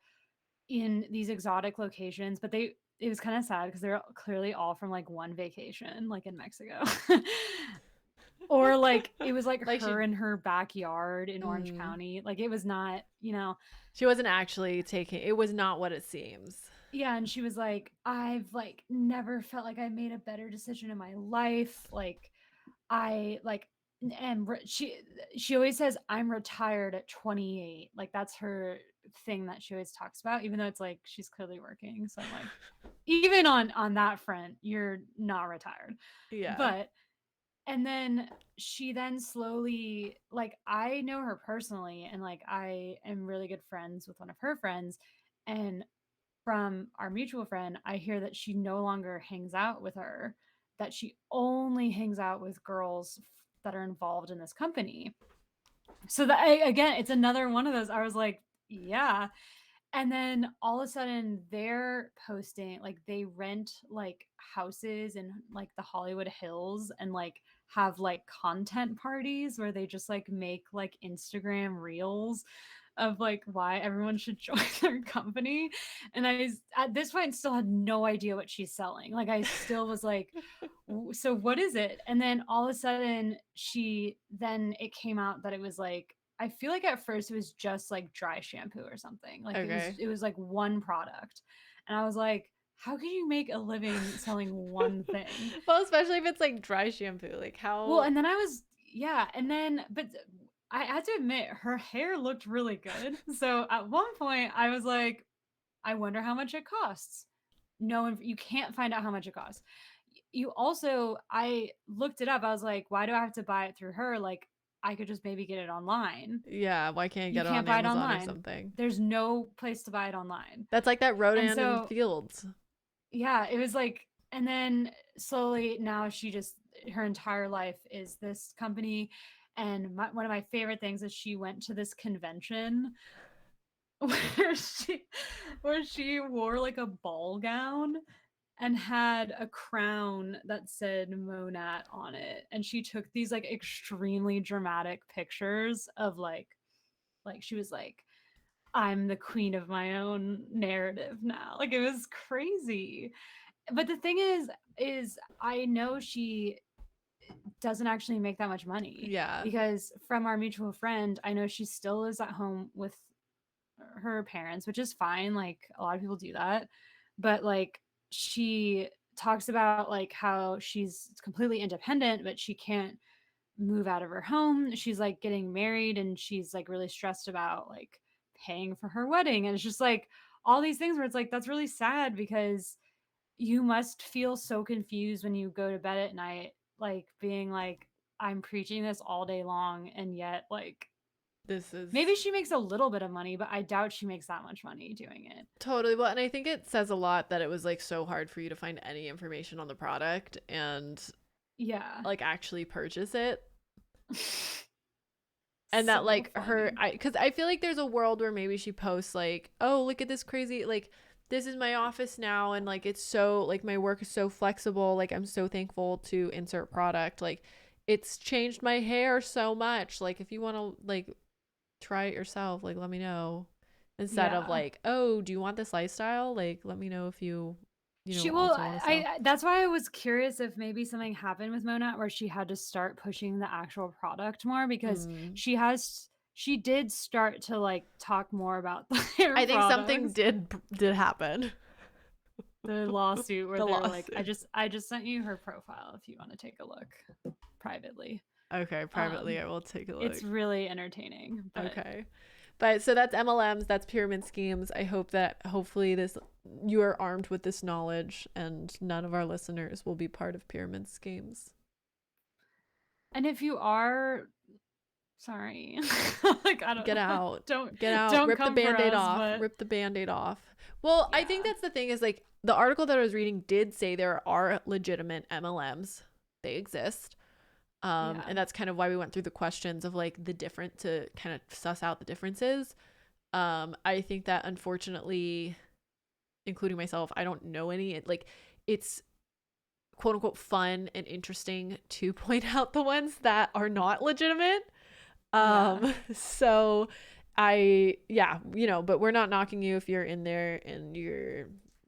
in these exotic locations. But it was kind of sad because they're clearly all from like one vacation, like in Mexico. Or like it was like her in her backyard in Orange County. Like it was not, she wasn't actually it was not what it seems. Yeah, and she was like, I've like never felt like I made a better decision in my life. Like I like and she always says I'm retired at 28. Like that's her thing that she always talks about, even though it's like she's clearly working. So I'm like, even on that front, you're not retired. Yeah. But and then she then slowly, like I know her personally, and like I am really good friends with one of her friends, and from our mutual friend, I hear that she no longer hangs out with her, that she only hangs out with girls that are involved in this company. So that again, it's another one of those. I was like, yeah. And then all of a sudden they're posting, like they rent like houses in like the Hollywood Hills and like have like content parties where they just like make like Instagram reels of like why everyone should join their company. And I at this point still had no idea what she's selling. Like I still was like, so what is it? And then all of a sudden it came out that it was like, I feel like at first it was just like dry shampoo or something. Like it was like one product. And I was like, how can you make a living selling one thing? Well, especially if it's like dry shampoo. Like how Well, and then but I had to admit her hair looked really good. So at one point I was like, I wonder how much it costs. No, you can't find out how much it costs. I looked it up. I was like, why do I have to buy it through her? Like I could just maybe get it online. Yeah, why can't you get it on buy Amazon it online or something? There's no place to buy it online. That's like that Rodan in Fields. Yeah, it was like, and then slowly now her entire life is this company. And one of my favorite things is she went to this convention where she wore like a ball gown and had a crown that said Monat on it. And she took these like extremely dramatic pictures of like she was like, I'm the queen of my own narrative now. Like it was crazy. But the thing is I know she doesn't actually make that much money. Yeah. Because from our mutual friend, I know she still is at home with her parents, which is fine. Like a lot of people do that. But like she talks about like how she's completely independent, but she can't move out of her home. She's like getting married and she's like really stressed about like paying for her wedding. And it's just like all these things where it's like, that's really sad because you must feel so confused when you go to bed at night, like being like, I'm preaching this all day long. And yet like, maybe she makes a little bit of money, but I doubt she makes that much money doing it. Totally. Well, and I think it says a lot that it was like so hard for you to find any information on the product and like actually purchase it. And that like funny. Because I feel like there's a world where maybe she posts like, oh, look at this crazy, like this is my office now and like it's so like my work is so flexible, like I'm so thankful to insert product, like it's changed my hair so much, like if you want to like try it yourself, like let me know, instead of like, oh, do you want this lifestyle, like let me know if you that's why I was curious if maybe something happened with Monat where she had to start pushing the actual product more, because she did start to like talk more about the hair I think products. Something did happen. The lawsuit where they're like, I just sent you her profile if you want to take a look privately. Okay, privately I will take a look. It's really entertaining. But... Okay. But so that's MLMs, that's pyramid schemes. I hope that hopefully you are armed with this knowledge and none of our listeners will be part of pyramid schemes. And if you are, sorry. Like I don't get out. Don't rip the band-aid off. But... Rip the band-aid off. Well, I think that's the thing is like the article that I was reading did say there are legitimate MLMs. They exist. And that's kind of why we went through the questions of like the different to kind of suss out the differences. I think that unfortunately, including myself, I don't know any, like it's quote unquote fun and interesting to point out the ones that are not legitimate. So but we're not knocking you if you're in there and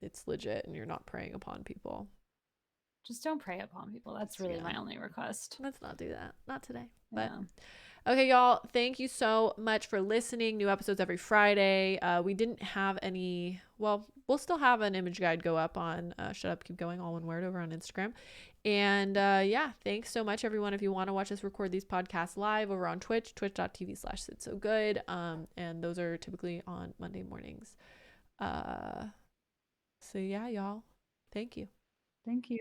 it's legit and you're not preying upon people. Just don't prey upon people. That's really my only request. Let's not do that. Not today. But okay, y'all, thank you so much for listening. New episodes every Friday. We didn't have any, well, we'll still have an image guide go up on Shut Up Keep Going, all one word, over on Instagram. And thanks so much, everyone. If you want to watch us record these podcasts live over on Twitch, twitch.tv/SidSoGood. And those are typically on Monday mornings. So yeah, y'all, thank you. Thank you.